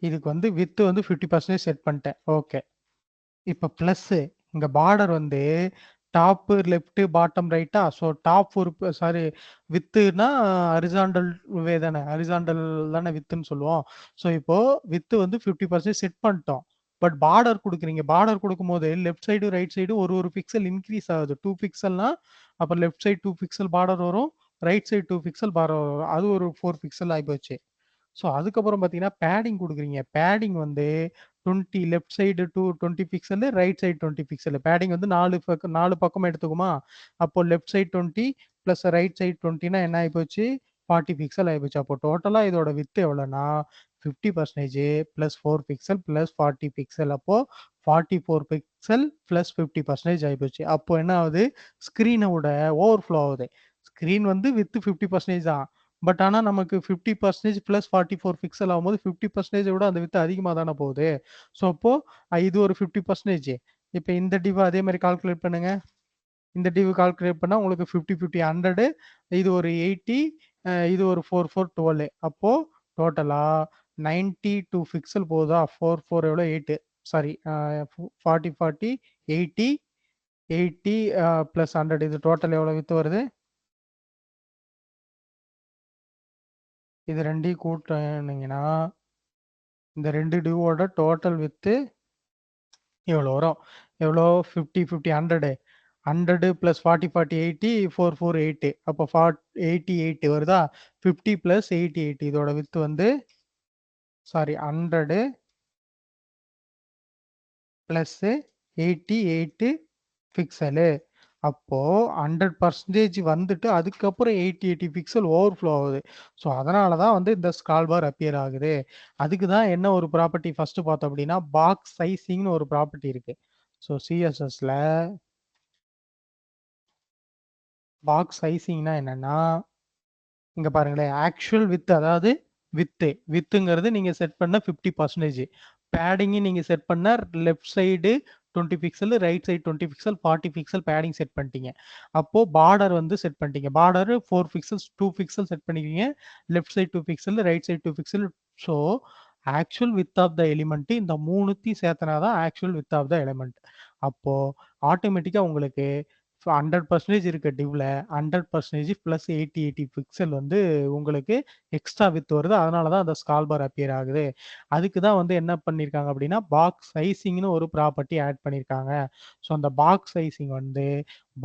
இதுக்கு வந்து வித் வந்து 50% செட் பண்ணிட்டேன். ஓகே. இப்போ பிளஸ் இங்க பார்டர் வந்து டாப் லெஃப்ட் பாட்டம் ரைட்டா? ஸோ டாப் ஒரு சாரி வித்துனா ஹரிசாண்டல் வே தானே, ஹரிசாண்டல் தானே வித்துன்னு சொல்லுவோம். ஸோ இப்போ வித்து வந்து 50% செட் பண்ணிட்டோம். பட் பார்டர் கொடுக்குறீங்க, பார்டர் கொடுக்கும்போது லெஃப்ட் சைடு ரைட் சைடு ஒரு பிக்சல் இன்க்ரீஸ் ஆகுது. 2 பிக்சல்னா அப்போ லெஃப்ட் சைடு 2 பிக்சல் பார்டர் வரும், ரைட் சைடு 2 பிக்சல் பார்டர் வரும். அது ஒரு 4 பிக்சல் ஆகிப்போச்சு. ஸோ அதுக்கப்புறம் பார்த்தீங்கன்னா பேடிங் கொடுக்குறீங்க. பேடிங் வந்து 20 left side 20 pixel, right side 20 pixel. Padding வந்து 4 பக்கம் எடுத்துக்குமா? அப்போ left side 20 plus right side 20னா என்ன ஆகிப்போச்சு? 40 பிக்சல் ஆகிப்போச்சு. அப்போ டோட்டலாக இதோட வித்து எவ்வளோனா 50% ப்ளஸ் 4 பிக்சல் ப்ளஸ் 40 பிக்சல். அப்போ 44 பிக்சல் ப்ளஸ் 50% ஆகிப்போச்சு. அப்போ என்ன ஆகுது, ஸ்க்ரீனோட ஓவர்ஃப்ளோ ஆகுது. ஸ்க்ரீன் வந்து வித்து 50% தான், பட் ஆனால் நமக்கு 50% ப்ளஸ் 44 பிக்சல் ஆகும்போது 50% விட அந்த வித்து அதிகமாக தானே போகுது. ஸோ அப்போ இது ஒரு 50%. இப்போ இந்த டிவ் அதே மாதிரி கால்குலேட் பண்ணுங்க. இந்த டிவ் கால்குலேட் பண்ணால் உங்களுக்கு 50-50 100, இது ஒரு 80, இது ஒரு 4 4 12 அப்போ டோட்டலா 92 பிக்சல் போகுதா 4 4 எவ்வளோ 8 சாரி 40 40 80 80 ப்ளஸ் 100 இது டோட்டல் எவ்வளோ வித்து வருது இது ரெண்டையும் கூட்டினீங்கன்னா இந்த ரெண்டு டிவோட டோட்டல் வித்து எவ்வளோ வரும் எவ்வளோ 50 50 100 100 ப்ளஸ் 40 40 80 4 4 8 அப்போ 80 8 வருதா 50 ப்ளஸ் 80 8 இதோட வித்து வந்து சாரி 100 ப்ளஸ் 80 8 பிக்சலு அப்போ 100% வந்துட்டு அதுக்கப்புறம் 80 80 பிக்சல் ஓவர்ஃப்ளோ ஆகுது ஸோ அதனால தான் வந்து இந்த ஸ்கால் பார் அப்பியர் ஆகுது அதுக்கு தான் என்ன ஒரு ப்ராப்பர்ட்டி ஃபர்ஸ்ட் பார்த்தோம் அப்படின்னா பாக்ஸ் சைசிங்னு ஒரு ப்ராப்பர்ட்டி இருக்கு ஸோ சிஎஸ்எஸ்ல பாக்ஸ் சைசிங்னா என்னன்னா இங்க பாருங்களேன் ஆக்சுவல் வித் அதாவது வித்துங்கிறது நீங்க செட் பண்ண 50% பேடிங் நீங்க செட் பண்ண left side 20 pixel right side 20 pixel 40 pixel padding set பண்ணிட்டீங்க அப்போ பார்டர் வந்து செட் பண்ணிட்டீங்க பார்டர் 4 பிக்சல்ஸ் 2 பிக்சல் செட் பண்ணிருக்கீங்க left side 2 pixel right side 2 pixel so actual width of the element இந்த மூணுத்தையும் சேர்த்தனாதான் actual width of the element அப்போ ஆட்டோமேட்டிக்கா உங்களுக்கு 100% இருக்க டிவ்ல 100% பிளஸ் 80 80 பிக்சல் வந்து உங்களுக்கு எக்ஸ்ட்ரா வித் வருது அதனால தான் அந்த ஸ்கால் பார் அப்பியர் ஆகுது அதுக்கு தான் வந்து என்ன பண்ணியிருக்காங்க அப்படின்னா பாக்ஸ் சைசிங்னு ஒரு ப்ராப்பர்ட்டி ஆட் பண்ணியிருக்காங்க ஸோ அந்த பாக்ஸ் சைசிங் வந்து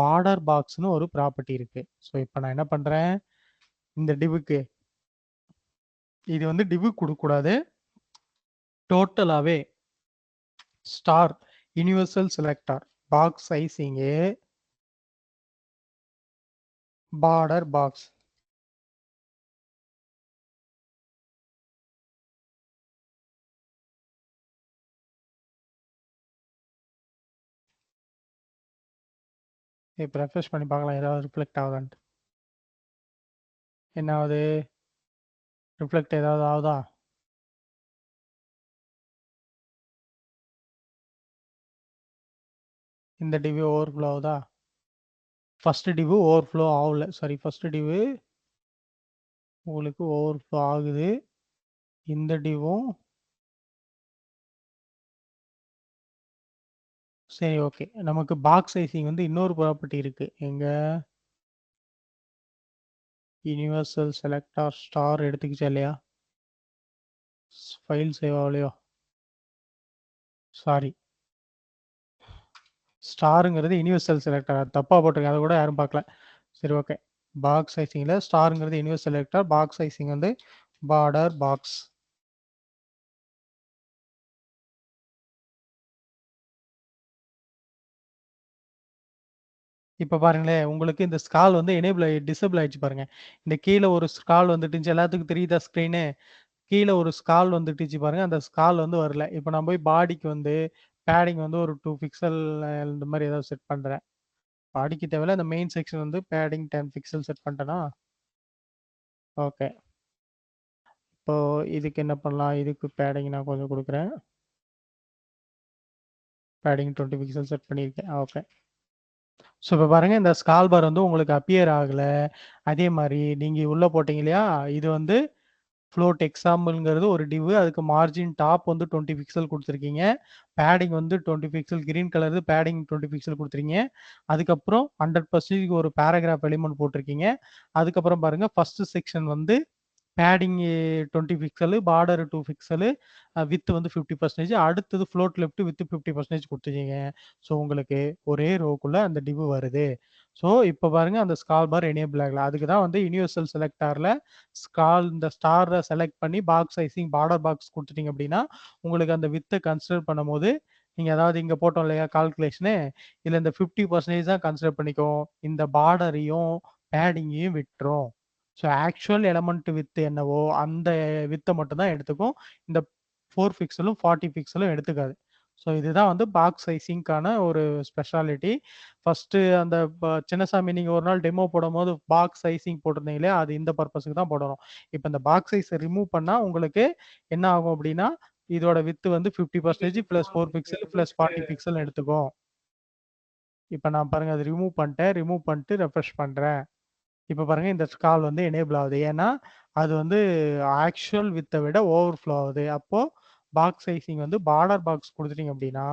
பார்டர் பாக்ஸ்னு ஒரு ப்ராப்பர்ட்டி இருக்கு ஸோ இப்போ நான் என்ன பண்றேன் இந்த டிவுக்கு இது வந்து டிவு கொடுக்கக்கூடாது டோட்டலாவே star universal selector box sizing border box இப்போ ரெஃப்ரெஷ் பண்ணி பார்க்கலாம் ஏதாவது ரிஃப்ளெக்ட் ஆகுதான்ட்டு என்ன ஆகுது ரிஃப்ளெக்ட் ஏதாவது ஆகுதா இந்த டிவி ஓவர்ஃப்ளோ ஆகுதா ஃபர்ஸ்ட் டிவு ஓவர்ஃப்ளோ ஆகல சாரி ஃபர்ஸ்ட் டிவு உங்களுக்கு ஓவர்ஃப்ளோ ஆகுது இந்த டிவும் சரி ஓகே நமக்கு பாக்ஸ் சைசிங் வந்து இன்னொரு ப்ராப்பர்ட்டி இருக்கு எங்க யூனிவர்சல் செலக்டார் ஸ்டார் எடுத்துக்கிச்சா இல்லையா ஃபைல் சேவ் ஆகலையோ சாரி ஸ்டாருங்கிறது யூனிவர்சல் செலக்டர் தப்பாக போட்டிருக்கேன் அதை கூட யாரும் பார்க்கல சரி ஓகே பாக்ஸ் சைசிங்கில் ஸ்டாருங்கிறது யூனிவர்சல் செலக்டர் பாக்ஸ் சைசிங் வந்து பார்டர் பாக்ஸ் இப்போ பாருங்களேன் உங்களுக்கு இந்த ஸ்கால் வந்து டிசபிள் ஆயிடுச்சு பாருங்க இந்த கீழே ஒரு ஸ்கால் வந்துட்டு எல்லாத்துக்கும் தெரியுதா ஸ்க்ரீனு கீழே ஒரு ஸ்கால் வந்துட்டுச்சு பாருங்க அந்த ஸ்கால் வந்து வரல இப்போ நான் போய் பாடிக்கு வந்து பேடிங் வந்து ஒரு 2 பிக்சல் இந்த மாதிரி ஏதாவது செட் பண்றேன் பாடிக்கு தேவையில்ல அந்த மெயின் செக்ஷன் வந்து பேடிங் 10 பிக்சல் செட் பண்ணிட்டேனா ஓகே இப்போ இதுக்கு என்ன பண்ணலாம் இதுக்கு பேடிங் நான் கொஞ்சம் கொடுக்குறேன் பேடிங் 20 பிக்சல் செட் பண்ணியிருக்கேன் ஓகே ஸோ இப்போ பாருங்க இந்த ஸ்கால் பார் வந்து உங்களுக்கு அப்பியர் ஆகல அதே மாதிரி நீங்க உள்ள போட்டீங்க இல்லையா இது வந்து ஃப்ளோட் எக்ஸாம்பிள்ங்கிறது ஒரு டிவ் அதுக்கு மார்ஜின் டாப் வந்து 20 பிக்சல் கொடுத்துருக்கீங்க பேடிங் வந்து 20 pixel green colour padding 20 pixel கொடுத்துருக்கீங்க அதுக்கப்புறம் 100% ஒரு பேராகிராஃப் எலிமெண்ட் போட்டிருக்கீங்க அதுக்கப்புறம் பாருங்க ஃபர்ஸ்ட் செக்ஷன் வந்து padding 20 pixel border 2 pixel with வந்து 50% அடுத்தது ஃப்ளோட் லெஃப்ட் வித் 50% கொடுத்துருக்கீங்க ஸோ உங்களுக்கு ஒரே ரோக்குள்ள அந்த டிவ் வருது ஸோ இப்போ பாருங்க அந்த ஸ்கால் பார் எனேபிள் ஆகல அதுக்கு தான் வந்து யூனிவர்சல் செலக்டார்ல இந்த ஸ்டாரை செலக்ட் பண்ணி பாக்ஸ் சைசிங் பார்டர் பாக்ஸ் கொடுத்துட்டீங்க அப்படின்னா உங்களுக்கு அந்த வித்தை கன்சிடர் பண்ணும்போது நீங்க அதாவது இங்க போட்டோம் இல்லையா கால்குலேஷனு இதுல இந்த 50% தான் கன்சிடர் பண்ணிக்கும் இந்த பார்டரையும் பேடிங்கையும் விட்டுரும் ஸோ ஆக்சுவல் எலமெண்ட் வித் என்னவோ அந்த வித்தை மட்டும் தான் எடுத்துக்கும் இந்த 4 பிக்சலும் 40 பிக்சலும் எடுத்துக்காது ஸோ இதுதான் வந்து பாக்ஸ் சைசிங்கான ஒரு ஸ்பெஷாலிட்டி ஃபர்ஸ்ட் அந்த சின்னசாமி நீங்க ஒரு நாள் டெமோ போடும் போது பாக்ஸ் சைசிங் போட்டிருந்தீங்களே அது இந்த பர்பஸுக்கு தான் போடணும் இப்போ இந்த பாக்ஸ் சைஸ் ரிமூவ் பண்ணா உங்களுக்கு என்ன ஆகும் அப்படின்னா இதோட வித்து வந்து 50% பிளஸ் 4 பிக்சல் பிளஸ் 40 பிக்சல் எடுத்துக்கும் இப்போ நான் பாருங்க அது ரிமூவ் பண்ணிட்டு ரெஃப்ரெஷ் பண்றேன் இப்ப பாருங்க இந்த ஸ்கால் வந்து எனேபிள் ஆகுது. ஏன்னா, அது வந்து ஆக்சுவல் வித்த விட ஓவர்ஃப்ளோ ஆகுது. அப்போ பாக்ஸ் சைசிங் வந்து பார்டர் பாக்ஸ் குடுத்துட்டீங்க அப்டின்னா,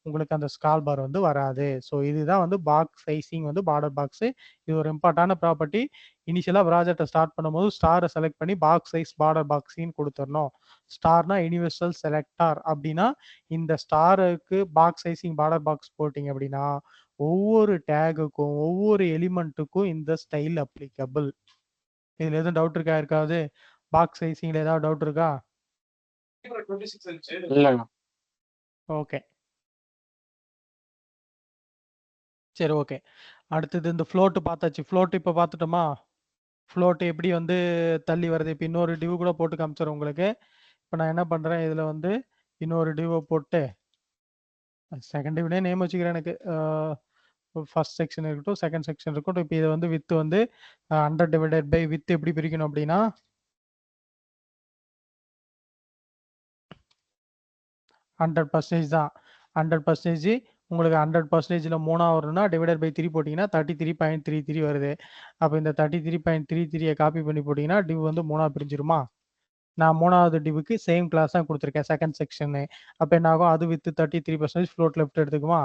உங்களுக்கு அந்த ஸ்கால் பார் வந்து வராது. ஸோ இதுதான் வந்து பாக்ஸ் சைசிங் வந்து பார்டர் பாக்ஸு. இது ஒரு இம்பார்ட்டான ப்ராப்பர்ட்டி. இனிஷியலா ப்ராஜெக்ட்ட ஸ்டார்ட் பண்ணும்போது ஸ்டார செலக்ட் பண்ணி பாக்ஸ் சைஸ் பார்டர் பாக்ஸின்னு குடுத்துறணும். ஸ்டார்னா யுனிவர்சல் செலக்டார் அப்டின்னா, இந்த ஸ்டாருக்கு பாக்ஸ் சைசிங் பார்டர் பாக்ஸ் போட்டீங்க அப்டின்னா, ஒவ்வொரு டேகுக்கும், ஒவ்வொரு எலிமெண்ட்டுக்கும் இந்த ஸ்டைல் அப்ளிகபிள். இதுல எதுவும் டவுட் இருக்கா யாருக்காவது? பாக்ஸ் சைசிங்ல ஏதாவது டவுட் இருக்கா? இல்லண்ணா. ஓகே. சரி ஓகே. அடுத்தது இந்த ஃப்ளோட் பார்த்தாச்சு. ஃப்ளோட் இப்ப பார்த்துட்டோமா? ஃப்ளோட் எப்படி வந்து தள்ளி வருது? இப்ப இன்னொரு டிவ் கூட போட்டு காமிச்சுறேன் உங்களுக்கு. இப்ப நான் என்ன பண்றேன், இதுல வந்து இன்னொரு டிவ்வ போட்டு செகண்ட் டிவ்னே நேம் வச்சுக்கிறேன் எனக்கு. ஃபர்ஸ்ட் செக்ஷன் இருக்கட்டும், செகண்ட் செக்ஷன் இருக்கட்டும். இப்ப இத வந்து வித் வந்து 100 டிவைடட் பை வித் எப்படி பிரிக்கணும் அப்படின்னா 100% தான். 100% உங்களுக்கு 100%ல 3ஆ வரணும்னா டிவைடட் பை 3 போட்டீங்கன்னா 33.33 வருது. அப்ப இந்த 33.33 காப்பி பண்ணி போட்டீங்கன்னா டிவ் வந்து 3ஆ பிரிஞ்சிருமா? நான் 3வது டிவ்வுக்கு சேம் கிளாஸ் தான் குடுத்துருக்கேன். Second section. அப்ப என்ன ஆகும்? அது வித் 33% ஃப்ளோட் லெஃப்ட் எடுத்துக்குமா?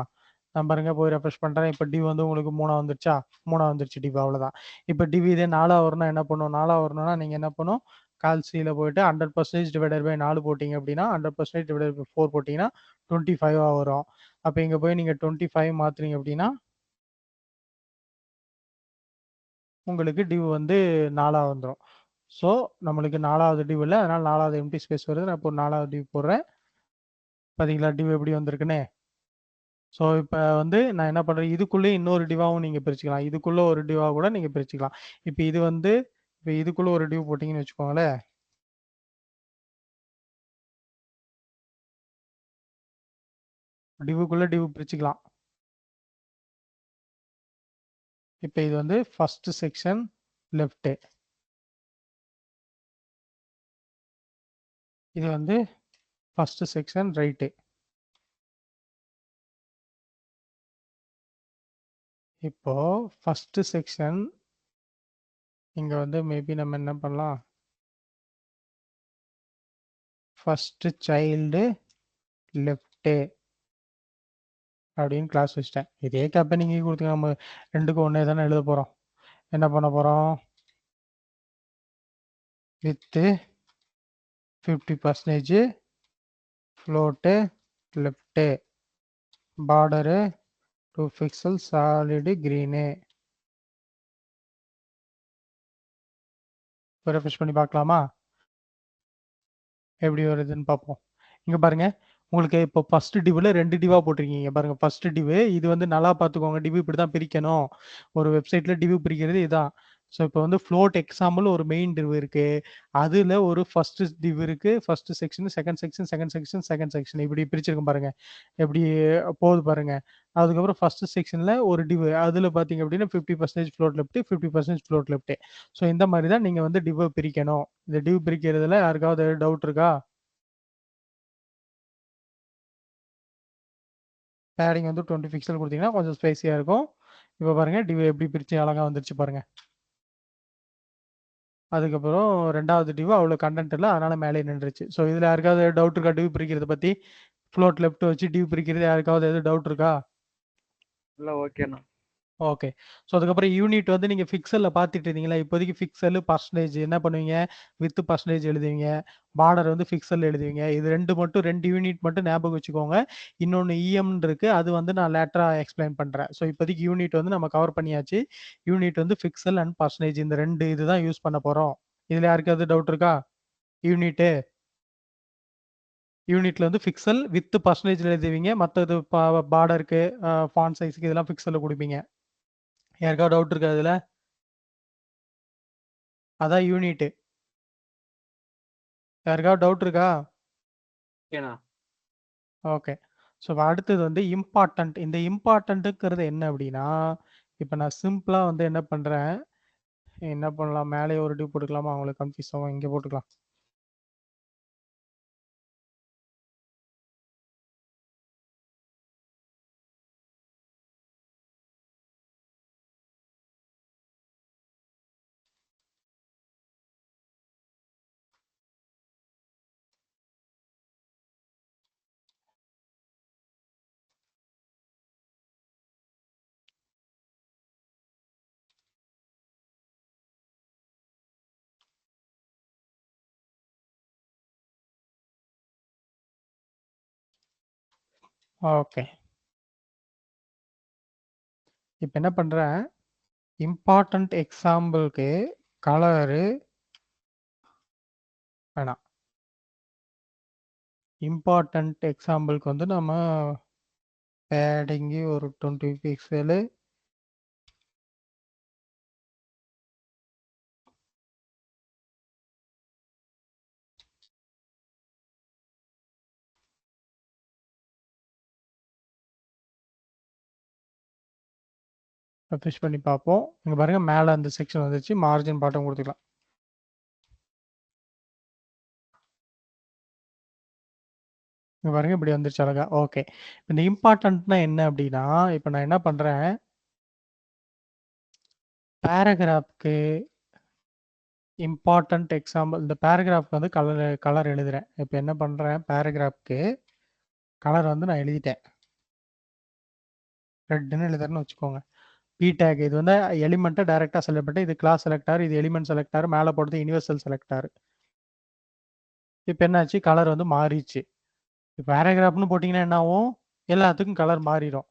நான் பாருங்க போய் ரெஃப்ரெஷ் பண்றேன். இப்ப டிவ் வந்து உங்களுக்கு 3ஆ வந்துருச்சா? 3ஆ வந்துருச்சு டிவ் அவ்வளோதான். இப்ப டிவ் இதே 4ஆ வரணும்னா என்ன பண்ணும்? 4ஆ வரணும்னா நீங்க என்ன பண்ணணும்? கால் சில போயிட்டு 100% டிவைடட் பை 4 போட்டீங்க அப்படின்னா 100% டிவைடட் பை 4 போட்டீங்கன்னா 25ஆ வரும். அப்ப இங்க போய் நீங்க 25 மாத்துறீங்க அப்படின்னா உங்களுக்கு டிவ் வந்து 4ஆ வந்துரும். ஸோ நம்மளுக்கு 4வது டிவ் இல்ல. அதனால 4வது எம்ப்டி ஸ்பேஸ் வருது. நான் இப்போ 4வது டிவ் போடுறேன். பாத்தீங்களா டிவ் எப்படி வந்திருக்குன்னு? ஸோ இப்ப வந்து நான் என்ன பண்றேன், இதுக்குள்ளயே இன்னொரு டிவாவும் நீங்க பிரிச்சுக்கலாம். இதுக்குள்ள ஒரு டிவா கூட நீங்க பிரிச்சுக்கலாம். இப்ப இது வந்து இப்ப இதுக்குள்ள ஒரு டிவ் போட்டீங்கன்னு வச்சுக்கோங்களேன். டிவ்வுக்குள்ள டிவ் பிரிச்சுக்கலாம். இப்ப இது வந்து ஃபர்ஸ்ட் செக்ஷன் லெஃப்ட். இது வந்து ஃபர்ஸ்ட் செக்ஷன் ரைட். இப்போ ஃபர்ஸ்ட் செக்ஷன் இங்க வந்து மேபி நம்ம என்ன பண்ணலாம்? ஃபர்ஸ்ட் சைல்டு லெஃப்ட் அப்படின்னு கிளாஸ் வச்சுட்டேன். இதே கேப்பை நீங்க கொடுத்துங்க. நம்ம 2க்கும் ஒன்னே தானே எழுத போறோம். என்ன பண்ண போறோம்? With 50% float left border 2 pixel solid green. Refresh பண்ணி பார்க்கலாமா? எப்படி வருதுன்னு பார்ப்போம். இங்க பாருங்க. உங்களுக்கு இப்போ ஃபர்ஸ்ட் டிவ்ல 2 டிவா போட்டிருக்கீங்க. பாருங்க ஃபர்ஸ்ட் டிவ் இது வந்து நல்லா பார்த்துக்கோங்க. டிவ் இப்படி தான் பிரிக்கணும். ஒரு வெப்சைட்ல டிவ் பிரிக்கிறது இதான். ஸோ இப்போ வந்து ஃப்ளோட் எக்ஸாம்பிள் ஒரு மெயின் டிவ் இருக்கு. அதுல ஒரு ஃபர்ஸ்ட் டிவ் இருக்கு. First section, second section, second section, second section இப்படி பிரிச்சிருக்கும் பாருங்க. எப்படி போகுது பாருங்க. அதுக்கப்புறம் ஃபர்ஸ்ட் செக்ஷன்ல ஒரு டிவ் அதுல பாத்தீங்க அப்படின்னா 50% float left, 50% float left. So இந்த மாதிரி தான் நீங்க வந்து டிவ் பிரிக்கணும். இந்த டிவ் பிரிக்கிறதுல யாருக்காவது டவுட் இருக்கா? பேடிங் வந்து 20 பிக்சல் கொடுத்தீங்கன்னா கொஞ்சம் ஸ்பேஸியா இருக்கும். இப்போ பாருங்க டிவ் எப்படி பிரிச்சு அழகா வந்துருச்சு பாருங்க. அதுக்கப்புறம் 2வது டிவ் அவ்வளோ கண்டென்ட் இல்லை, அதனால மேலே நின்றுச்சு. ஸோ இதுல யாருக்காவது டவுட் இருக்கா? டிவ் பிரிக்கிறத பத்தி ஃப்ளோட் லெஃப்ட் வச்சு டிவ் பிரிக்கிறது யாருக்காவது எதுவும் டவுட் இருக்கா? இல்ல ஓகேண்ணா. ஓகே. ஸோ அதுக்கப்புறம் யூனிட் வந்து நீங்க பிக்சல்ல பார்த்துட்டு இருந்தீங்களா? இப்போதைக்கு பிக்சல் பர்சன்டேஜ் என்ன பண்ணுவீங்க? வித் பர்சன்டேஜ் எழுதுவீங்க. பார்டர் வந்து பிக்சல் எழுதுவீங்க. இது 2 யூனிட் மட்டும் ஞாபகம் வச்சுக்கோங்க. இன்னொன்னு இஎம்னு இருக்கு. அது வந்து நான் லேட்டரா எக்ஸ்பிளைன் பண்றேன். ஸோ இப்போதைக்கு யூனிட் வந்து நம்ம கவர் பண்ணியாச்சு. யூனிட் வந்து பிக்சல் அண்ட் பர்சன்டேஜ் இந்த 2 இதுதான் யூஸ் பண்ண போறோம். இதுல யாருக்காவது டவுட் இருக்கா? யூனிட் யூனிட்ல வந்து பிக்சல் வித் பர்சன்டேஜ் எழுதுவீங்க. மற்றது பார்டருக்கு, ஃபாண்ட் சைஸ்க்கு இதெல்லாம் பிக்சல்ல கொடுப்பீங்க. யாருக்காவது டவுட் இருக்கா இதுல? அதான் யூனிட். யாருக்காவது டவுட் இருக்கா? ஓகேண்ணா. ஓகே. ஸோ அடுத்தது வந்து இம்பார்ட்டன்ட். இந்த இம்பார்ட்டன்ட்டுங்கிறது என்ன அப்படின்னா, இப்போ நான் சிம்பிளா வந்து என்ன பண்றேன், என்ன பண்ணலாம்? மேலே ஒரு டிவ் போட்டுக்கலாமா? அவங்களுக்கு கன்ஃபியூஸ் ஆகும். இங்கே போட்டுக்கலாம். ஓகே. இப்ப என்ன பண்றேன், இம்பார்ட்டன்ட் எக்ஸாம்பிள்க்கு கலரு வேணாம். இம்பார்ட்டன்ட் எக்ஸாம்பிள்க்கு வந்து நம்ம பேடிங்கு ஒரு 20 பிக்சலு ரெஃப்ரெஷ் பண்ணி பார்ப்போம். இங்க பாருங்க மேல அந்த செக்ஷன் வந்துருச்சு. மார்ஜின் பாட்டம் கொடுத்துக்கலாம். இங்க பாருங்க இப்படி வந்துருச்சு அழகா. ஓகே. இந்த இம்பார்ட்டன்ட்னா என்ன அப்படின்னா, இப்ப நான் என்ன பண்றேன், பேராகிராஃப்க்கு இம்பார்ட்டன்ட் எக்ஸாம்பிள் இந்த பேராகிராஃப்க்கு வந்து கலர் எழுதுறேன். இப்ப என்ன பண்றேன், பேராகிராஃப்க்கு கலர் வந்து நான் எழுதிட்டேன். ரெட்னு எழுதுறேன்னு வச்சுக்கோங்க. பி டேக் இது வந்து எலிமெண்ட்டை டைரக்டா செலக்ட் பண்ணிட்டு, இது கிளாஸ் செலக்டார், இது எலிமெண்ட் செலக்டார், மேலே போடுறது யூனிவர்சல் செலக்டார். இப்போ என்னாச்சு, கலர் வந்து மாறிடுச்சு. இப்போ பேராகிராஃப்னு போட்டிங்கன்னா என்ன ஆகும், எல்லாத்துக்கும் கலர் மாறிடும்.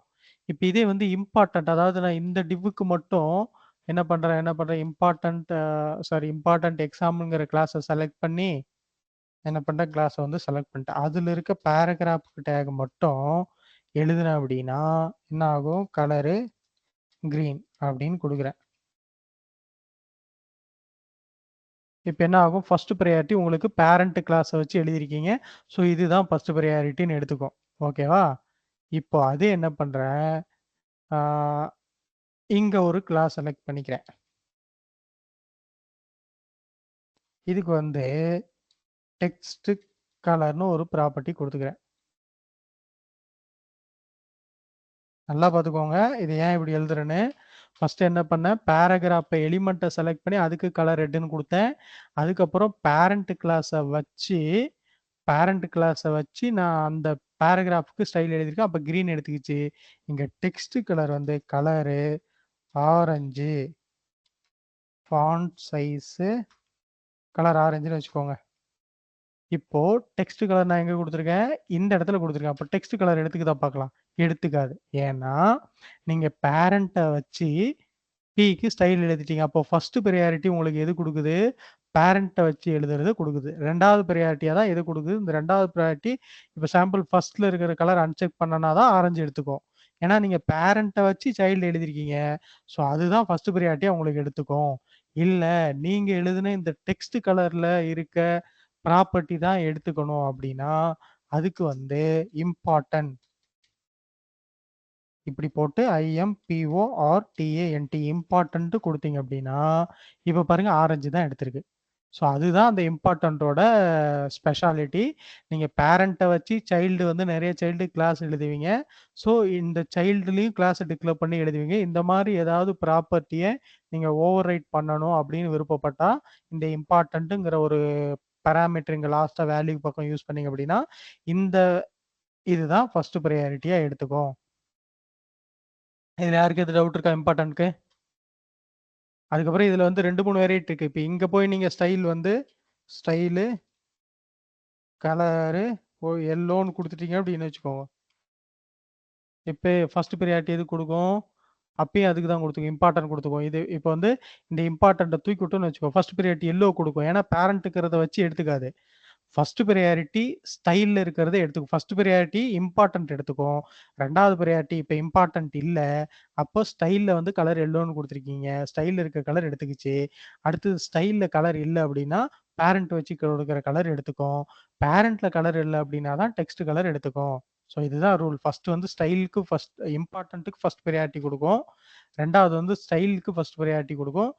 இப்போ இதே வந்து இம்பார்ட்டன்ட், அதாவது நான் இந்த டிவ்வுக்கு மட்டும் என்ன பண்ணுறேன் இம்பார்ட்டன்ட் எக்ஸாம்பிள்ங்கிற கிளாஸை செலக்ட் பண்ணி என்ன பண்ணுறேன், கிளாஸை வந்து செலக்ட் பண்ணிட்டேன். அதில் இருக்க பேராகிராஃப் டேக் மட்டும் எழுதுனேன் அப்படின்னா என்ன ஆகும், கலரு கிரீன் அப்படின்னு கொடுக்குறேன். இப்போ என்ன ஆகும், ஃபர்ஸ்ட் ப்ரையாரிட்டி உங்களுக்கு பேரண்ட் கிளாஸை வச்சு எழுதியிருக்கீங்க. ஸோ இதுதான் ஃபர்ஸ்ட் ப்ரையாரிட்டின்னு எடுத்துக்கும். ஓகேவா? இப்போ அது என்ன பண்ணுறேன், இங்கே ஒரு கிளாஸ் செலக்ட் பண்ணிக்கிறேன். இதுக்கு வந்து டெக்ஸ்ட் கலர்னு ஒரு ப்ராப்பர்ட்டி கொடுத்துக்கிறேன். நல்லா பார்த்துக்கோங்க, இது ஏன் இப்படி எழுதுறேன்னு. ஃபர்ஸ்ட் என்ன பண்ணேன், பேராகிராஃபை எலிமெண்ட்டை செலக்ட் பண்ணி அதுக்கு கலர் ரெட்டுன்னு கொடுத்தேன். அதுக்கப்புறம் பேரண்ட் கிளாஸை வச்சு நான் அந்த பேராகிராஃப்க்கு ஸ்டைல் எழுதியிருக்கேன். அப்போ கிரீன் எடுத்துக்கிச்சு. இங்கே டெக்ஸ்ட் கலர் வந்து colour orange, font size colour ஆரஞ்சுன்னு வச்சுக்கோங்க. இப்போ டெக்ஸ்ட் கலர் நான் எங்க கொடுத்துருக்கேன், இந்த இடத்துல கொடுத்துருக்கேன். அப்போ டெக்ஸ்ட் கலர் எடுத்துக்குதா பார்க்கலாம், எடுத்துக்காது. ஏன்னா நீங்க பேரண்ட்டை வச்சு பிக்கு ஸ்டைல் எழுதிட்டீங்க. அப்போ ஃபர்ஸ்ட் ப்ரையாரிட்டி உங்களுக்கு எது கொடுக்குது, பேரண்ட்டை வச்சு எழுதுறது கொடுக்குது. ரெண்டாவது ப்ரையாரிட்டியாக தான் எது கொடுக்குது, இந்த ரெண்டாவது ப்ரையாரிட்டி. இப்போ சாம்பிள் ஃபர்ஸ்ட்ல இருக்கிற கலர் அன்செக் பண்ணனா தான் ஆரஞ்சு எடுத்துக்கும். ஏன்னா நீங்க பேரண்ட்டை வச்சு சைல்டு எழுதிருக்கீங்க. ஸோ அதுதான் ஃபர்ஸ்ட் ப்ரையாரிட்டியாக உங்களுக்கு எடுத்துக்கும். இல்லை நீங்க எழுதுன இந்த டெக்ஸ்ட் கலர்ல இருக்க ப்ராப்பர்ட்டி தான் எடுத்துக்கணும் அப்படின்னா அதுக்கு வந்து இம்பார்ட்டன்ட் இப்படி போட்டு IMPORTANT இம்பார்ட்டன்ட் கொடுத்தீங்க அப்படின்னா இப்போ பாருங்க ஆரஞ்சு தான் எடுத்திருக்கு. ஸோ அதுதான் அந்த இம்பார்ட்டன்ட்டோட ஸ்பெஷாலிட்டி. நீங்கள் பேரண்ட்டை வச்சு சைல்டு வந்து நிறைய சைல்டு கிளாஸ் எழுதுவீங்க. ஸோ இந்த சைல்டுலேயும் கிளாஸை டிக்ளேர் பண்ணி எழுதுவீங்க. இந்த மாதிரி ஏதாவது ப்ராப்பர்ட்டியை நீங்கள் ஓவர் ரைட் பண்ணணும் அப்படின்னு விருப்பப்பட்டா இந்த இம்பார்ட்டன்ட்டுங்கிற ஒரு பேராமீட்டர் இங்கே லாஸ்ட்டாக வேல்யூ பக்கம் யூஸ் பண்ணீங்க அப்படின்னா இந்த இதுதான் ஃபர்ஸ்ட் ப்ரையாரிட்டியாக எடுத்துக்கும். இதில் யாருக்கு எது டவுட் இருக்கா இம்பார்ட்டன்ட்க்கு? அதுக்கப்புறம் இதில் வந்து 2-3 வேரியேட் இருக்குது. இப்போ இங்கே போய் நீங்கள் ஸ்டைலு கலரு எல்லோன்னு கொடுத்துட்டீங்க அப்படின்னு வச்சுக்கோங்க. இப்போ ஃபர்ஸ்ட் ப்ரையாரிட்டி எது கொடுக்கும், அப்பயும் அதுக்கு தான் கொடுத்துக்கும், இம்பார்ட்டன்ட் கொடுத்துக்கும். இது இப்போ வந்து இந்த இம்பார்ட்டண்ட்டை தூக்கி விட்டோன்னு வச்சுக்கோ, ஃபர்ஸ்ட் ப்ரையாரிட்டி எல்லோ கொடுக்கும். ஏன்னா பேரண்ட்டுக்கிறத வச்சு எடுத்துக்காது. ஃபர்ஸ்ட் ப்ரையாரிட்டி ஸ்டைலில் இருக்கிறத எடுத்துக்கும். ஃபர்ஸ்ட் ப்ரையாரிட்டி இம்பார்ட்டன்ட் எடுத்துக்கும். ரெண்டாவது ப்ரையாரிட்டி இப்போ இம்பார்ட்டன்ட் இல்லை, அப்போ ஸ்டைலில் வந்து கலர் எல்லோன்னு கொடுத்துருக்கீங்க, ஸ்டைலில் இருக்க கலர் எடுத்துக்கிச்சு. அடுத்தது ஸ்டைலில் கலர் இல்லை அப்படின்னா பேரண்ட் வச்சு கொடுக்குற கலர் எடுத்துக்கும். பேரண்ட்ல கலர் இல்லை அப்படின்னா தான் டெக்ஸ்ட் கலர் எடுத்துக்கும். ஸோ இதுதான் ரூல். ஃபர்ஸ்ட் வந்து ஸ்டைலுக்கு இம்பார்ட்டன்ட்டுக்கு ஃபர்ஸ்ட் ப்ரையாரிட்டி கொடுக்கும். ரெண்டாவது வந்து ஸ்டைலுக்கு ஃபர்ஸ்ட் ப்ரையாரிட்டி கொடுக்கும்.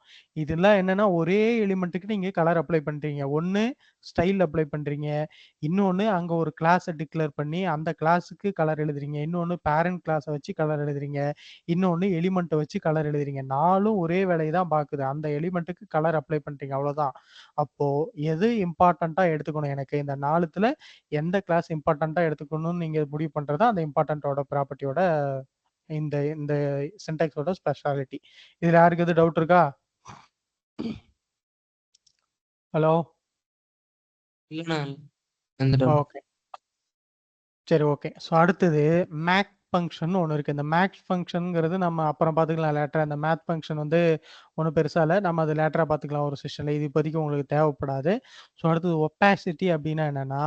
இதெல்லாம் என்னன்னா ஒரே எலிமெண்ட்டுக்கு நீங்க கலர் அப்ளை பண்றீங்க. ஒன்னு ஸ்டைல் அப்ளை பண்றீங்க, இன்னொன்னு அங்க ஒரு கிளாஸை டிக்ளேர் பண்ணி அந்த கிளாஸுக்கு கலர் எழுதுறீங்க, இன்னொன்னு பேரண்ட் கிளாஸை வச்சு கலர் எழுதுறீங்க, இன்னொன்னு எலிமெண்ட்டை வச்சு கலர் எழுதுறீங்க. நாலும் ஒரே வேலையை தான் பார்க்குது. அந்த எலிமெண்ட்டுக்கு கலர் அப்ளை பண்றீங்க, அவ்வளவுதான். அப்போ எது இம்பார்ட்டண்டா எடுத்துக்கணும், எனக்கு இந்த நாலுத்துல எந்த கிளாஸ் இம்பார்ட்டண்டா எடுத்துக்கணும்னு நீங்க முடிவு பண்றதா அந்த இம்பார்ட்டன்ட்டோட ப்ராப்பர்ட்டியோட இந்த இந்த சின்டாக்ஸோட ஸ்பெஷாலிட்டி. இதுல யாருக்கு எது டவுட் இருக்கா? ஹலோ? இல்லைண்ணா, எந்த doubt? ஓகே. சரி, ஓகே. ஸோ அடுத்தது மேக் ஃபங்ஷன் ஒண்ணு இருக்கு. இந்த மேக் ஃபங்ஷன்ங்கிறது நம்ம அப்புறம் பார்த்துக்கலாம் லேட்டரா. இந்த மேத் ஃபங்ஷன் வந்து ஒண்ணும் பெருசா இல்ல. நம்ம அது லேட்டரா பார்த்துக்கலாம் ஒரு செஷன்ல. இது இப்போதைக்கு உங்களுக்கு தேவைப்படாது. ஸோ அடுத்தது ஒப்பாசிட்டி அப்டின்னா என்னன்னா,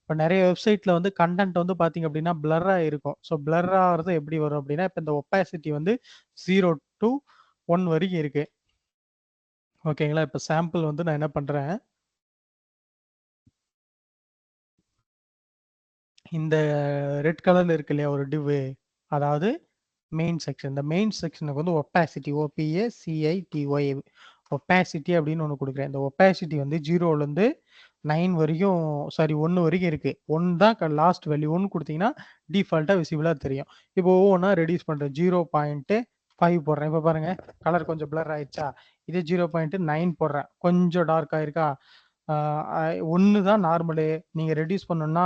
இப்ப நெறைய வெப்சைட்ல வந்து கன்டென்ட் வந்து பார்த்தீங்க அப்டின்னா, பிளர்ரா இருக்கும். ஸோ பிளர் ஆவுறது எப்படி வரும் அப்டின்னா, இப்ப இந்த ஒப்பாசிட்டி வந்து 0 டூ 1 வரைக்கும் இருக்கு. ஓகேங்களா? இப்ப சாம்பிள் வந்து நான் என்ன பண்றேன், இந்த ரெட் கலர்ல இருக்கு இல்லையா ஒரு டிவ், அதாவது மெயின் செக்ஷன். இந்த மெயின் செக்ஷனுக்கு வந்து ஒப்பாசிட்டி OPACITY ஒப்பாசிட்டி அப்படின்னு ஒன்று கொடுக்குறேன். இந்த ஒப்பாசிட்டி வந்து 0லேருந்து 9 வரைக்கும், சாரி 1 வரைக்கும் இருக்கு. 1 தான் லாஸ்ட் வேல்யூ. 1 கொடுத்தீங்கன்னா டிஃபால்ட்டாக விசிபிளாக தெரியும். இப்போ ஒவ்வொன்றா ரெடியூஸ் பண்ணுறேன். 0.5 போடுறேன். இப்போ பாருங்க கலர் கொஞ்சம் பிளர் ஆயிடுச்சா. இதே 0.9 போடுறேன். கொஞ்சம் டார்க் ஆயிருக்கா. 1 தான் நார்மலு. நீங்கள் ரெடியூஸ் பண்ணணும்னா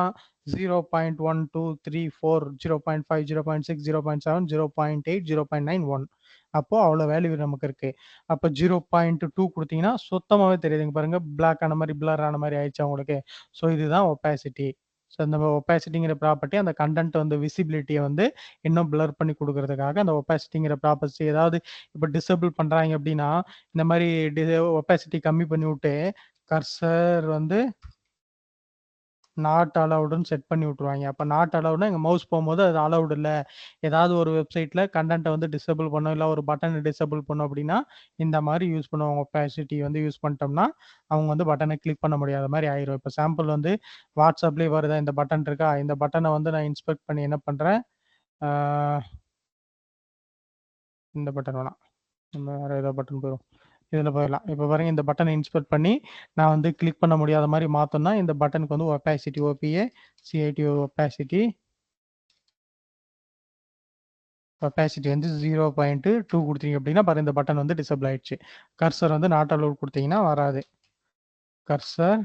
0.1234 0.5 0.6 0.7 0.8 0.9 1. அப்போ அவ்வளோ வேல்யூ நமக்கு இருக்கு. அப்போ 0.2 கொடுத்தீங்கன்னா சுத்தமாகவே தெரியுதுங்க பாருங்க, பிளாக் ஆன மாதிரி பிளர் ஆன மாதிரி ஆயிடுச்சு உங்களுக்கு. ஸோ இதுதான் ஒப்பாசிட்டி. ஸோ இந்த ஒப்பாசிட்டிங்கிற ப்ராப்பர்ட்டி அந்த கண்டென்ட் வந்து விசிபிலிட்டியை வந்து இன்னும் பிளர் பண்ணி கொடுக்கறதுக்காக அந்த ஒப்பாசிட்டிங்கிற ப்ராப்பர்ட்டி. ஏதாவது இப்போ டிசேபிள் பண்ணுறாங்க அப்படின்னா இந்த மாதிரி ஒப்பாசிட்டி கம்மி பண்ணி விட்டு கர்சர் வந்து நாட் அலவுடுன்னு செட் பண்ணி விட்டுருவாங்க. அப்போ நாட் அலவுட்னா எங்கள் மவுஸ் போகும்போது அது அலவுட் இல்லை. ஏதாவது ஒரு வெப்சைட்டில் கண்டென்ட்டை வந்து டிசேபிள் பண்ணோம், இல்லை ஒரு பட்டனை டிசேபிள் பண்ணோம் அப்படின்னா இந்த மாதிரி யூஸ் பண்ணுவாங்க. ஒப்பாசிட்டி வந்து யூஸ் பண்ணிட்டோம்னா அவங்க வந்து பட்டனை கிளிக் பண்ண முடியாத மாதிரி ஆயிரும். இப்போ சாம்பிள் வந்து வாட்ஸ்அப்லேயே வருதா, இந்த பட்டன் இருக்கா, இந்த பட்டனை வந்து நான் இன்ஸ்பெக்ட் பண்ணி என்ன பண்ணுறேன், இந்த பட்டன் வேணாம், நம்ம வேறு ஏதோ பட்டன் போயிடும், இதில் போயிடலாம். இப்போ பாருங்க இந்த பட்டனை இன்ஸ்பெக்ட் பண்ணி நான் வந்து கிளிக் பண்ண முடியாத மாதிரி மாற்றோம்னா இந்த பட்டனுக்கு வந்து ஒப்பாசிட்டி OPACITY ஒப்பாசிட்டி வந்து 0.2 கொடுத்தீங்க அப்படின்னா பாருங்க இந்த பட்டன் வந்து டிசேபிள் ஆயிடுச்சு. கர்சர் வந்து நாட் அலவுட் கொடுத்தீங்கன்னா வராது. கர்சர்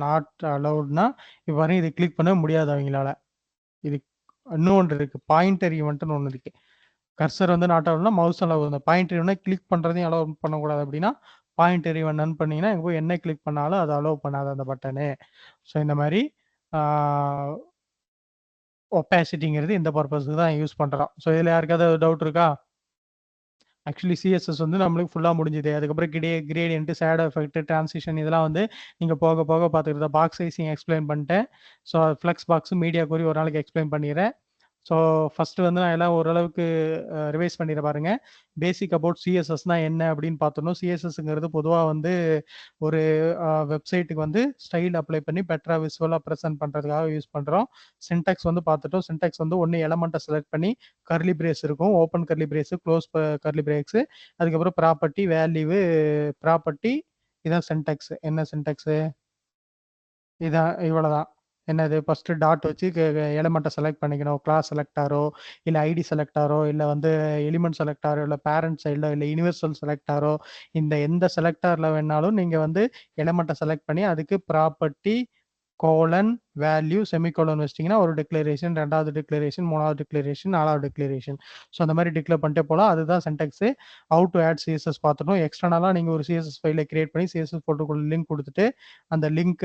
நாட் அலவுட்னா இப்போ பாருங்க இது கிளிக் பண்ண முடியாது அவங்களால. இது இன்னொன்று இருக்கு, பாயிண்டர் ஈவெண்ட்னு ஒன்று இருக்கு. கர்சர் வந்து நாட் அலவுட்னா மவுஸ் அலவ், இந்த பாயிண்டர் ஈவெண்ட் கிளிக் பண்ணுறதையும் அலோவ் பண்ணக்கூடாது. அப்படின்னா பாயிண்டர் ஈவெண்ட் ரன் பண்ணீங்கன்னா எங்கே போய் என்ன கிளிக் பண்ணாலும் அது அலோவ் பண்ணாது அந்த பட்டனு. ஸோ இந்த மாதிரி ஒப்பாசிட்டிங்கிறது இந்த பர்பஸ்க்கு தான் யூஸ் பண்ணுறோம். ஸோ இதில் யாருக்காவது டவுட் இருக்கா? ஆக்சுவலி சிஎஸ்எஸ் வந்து நம்மளுக்கு ஃபுல்லாக முடிஞ்சுது. அதுக்கப்புறம் கிரேடியன்ட், ஷேடோ எஃபெக்ட், டிரான்சிஷன் இதெல்லாம் வந்து நீங்கள் போக போக பார்த்துக்கிறதா. பாக்ஸ் சைஸிங் எக்ஸ்பிளைன் பண்ணிட்டேன். ஸோ ஃப்ளெக்ஸ் பாக்ஸ், மீடியா குறி ஒரு நாளைக்கு எக்ஸ்பிளைன் பண்ணிடுறேன். ஸோ ஃபஸ்ட்டு வந்து நான் எல்லாம் ஓரளவுக்கு ரிவைஸ் பண்ணிட பாருங்க. பேசிக் அபவுட் சிஎஸ்எஸ்னா என்ன அப்படின்னு பார்த்தோம்னா, சிஎஸ்எஸ்ங்கிறது பொதுவாக வந்து ஒரு வெப்சைட்டுக்கு வந்து ஸ்டைல் அப்ளை பண்ணி பெட்டராக விசுவலாக ப்ரெசென்ட் பண்ணுறதுக்காக யூஸ் பண்ணுறோம். சின்டாக்ஸ் வந்து பார்த்துட்டோம். சின்டாக்ஸ் வந்து ஒன்று எலமெண்ட்டை செலக்ட் பண்ணி கர்லி பிரேஸ் இருக்கும், open curly brace, close curly braces, அதுக்கப்புறம் ப்ராப்பர்ட்டி, வேல்யூ, ப்ராப்பர்ட்டி. இதான் சின்டாக்ஸ். என்ன சின்டாக்ஸ்? இதான், இவ்வளோதான். என்னது, ஃபஸ்ட்டு டாட் வச்சு எலிமெண்ட்டை செலக்ட் பண்ணிக்கணும். கிளாஸ் செலக்டாரோ இல்லை ஐடி செலக்டாரோ இல்லை வந்து எலிமெண்ட் செலக்டாரோ இல்லை பேரண்ட் சைல்டோ இல்லை யூனிவர்சல் செலக்டாரோ, இந்த எந்த செலக்டாரில் வேணாலும் நீங்கள் வந்து எலிமெண்ட்டை செலக்ட் பண்ணி அதுக்கு ப்ராப்பர்ட்டி கோலன் வேல்யூ செமிகோலன் வச்சிட்டிங்கன்னா ஒரு டிக்ளரேஷன், ரெண்டாவது டிக்ளரேஷன், மூணாவது டிக்ளரேஷன், நாலாவது டிக்ளரேஷன். ஸோ அந்த மாதிரி டிக்ளேர் பண்ணிட்டே போகலாம். அதுதான் syntax. How to add CSS பார்த்துட்டோம். எக்ஸ்டர்னலாக நீங்கள் ஒரு சிஎஸ்எஸ் ஃபைலை கிரியேட் பண்ணி சிஎஸ்எஸ் போட்டுக்குள்ள லிங்க் கொடுத்துட்டு அந்த லிங்க்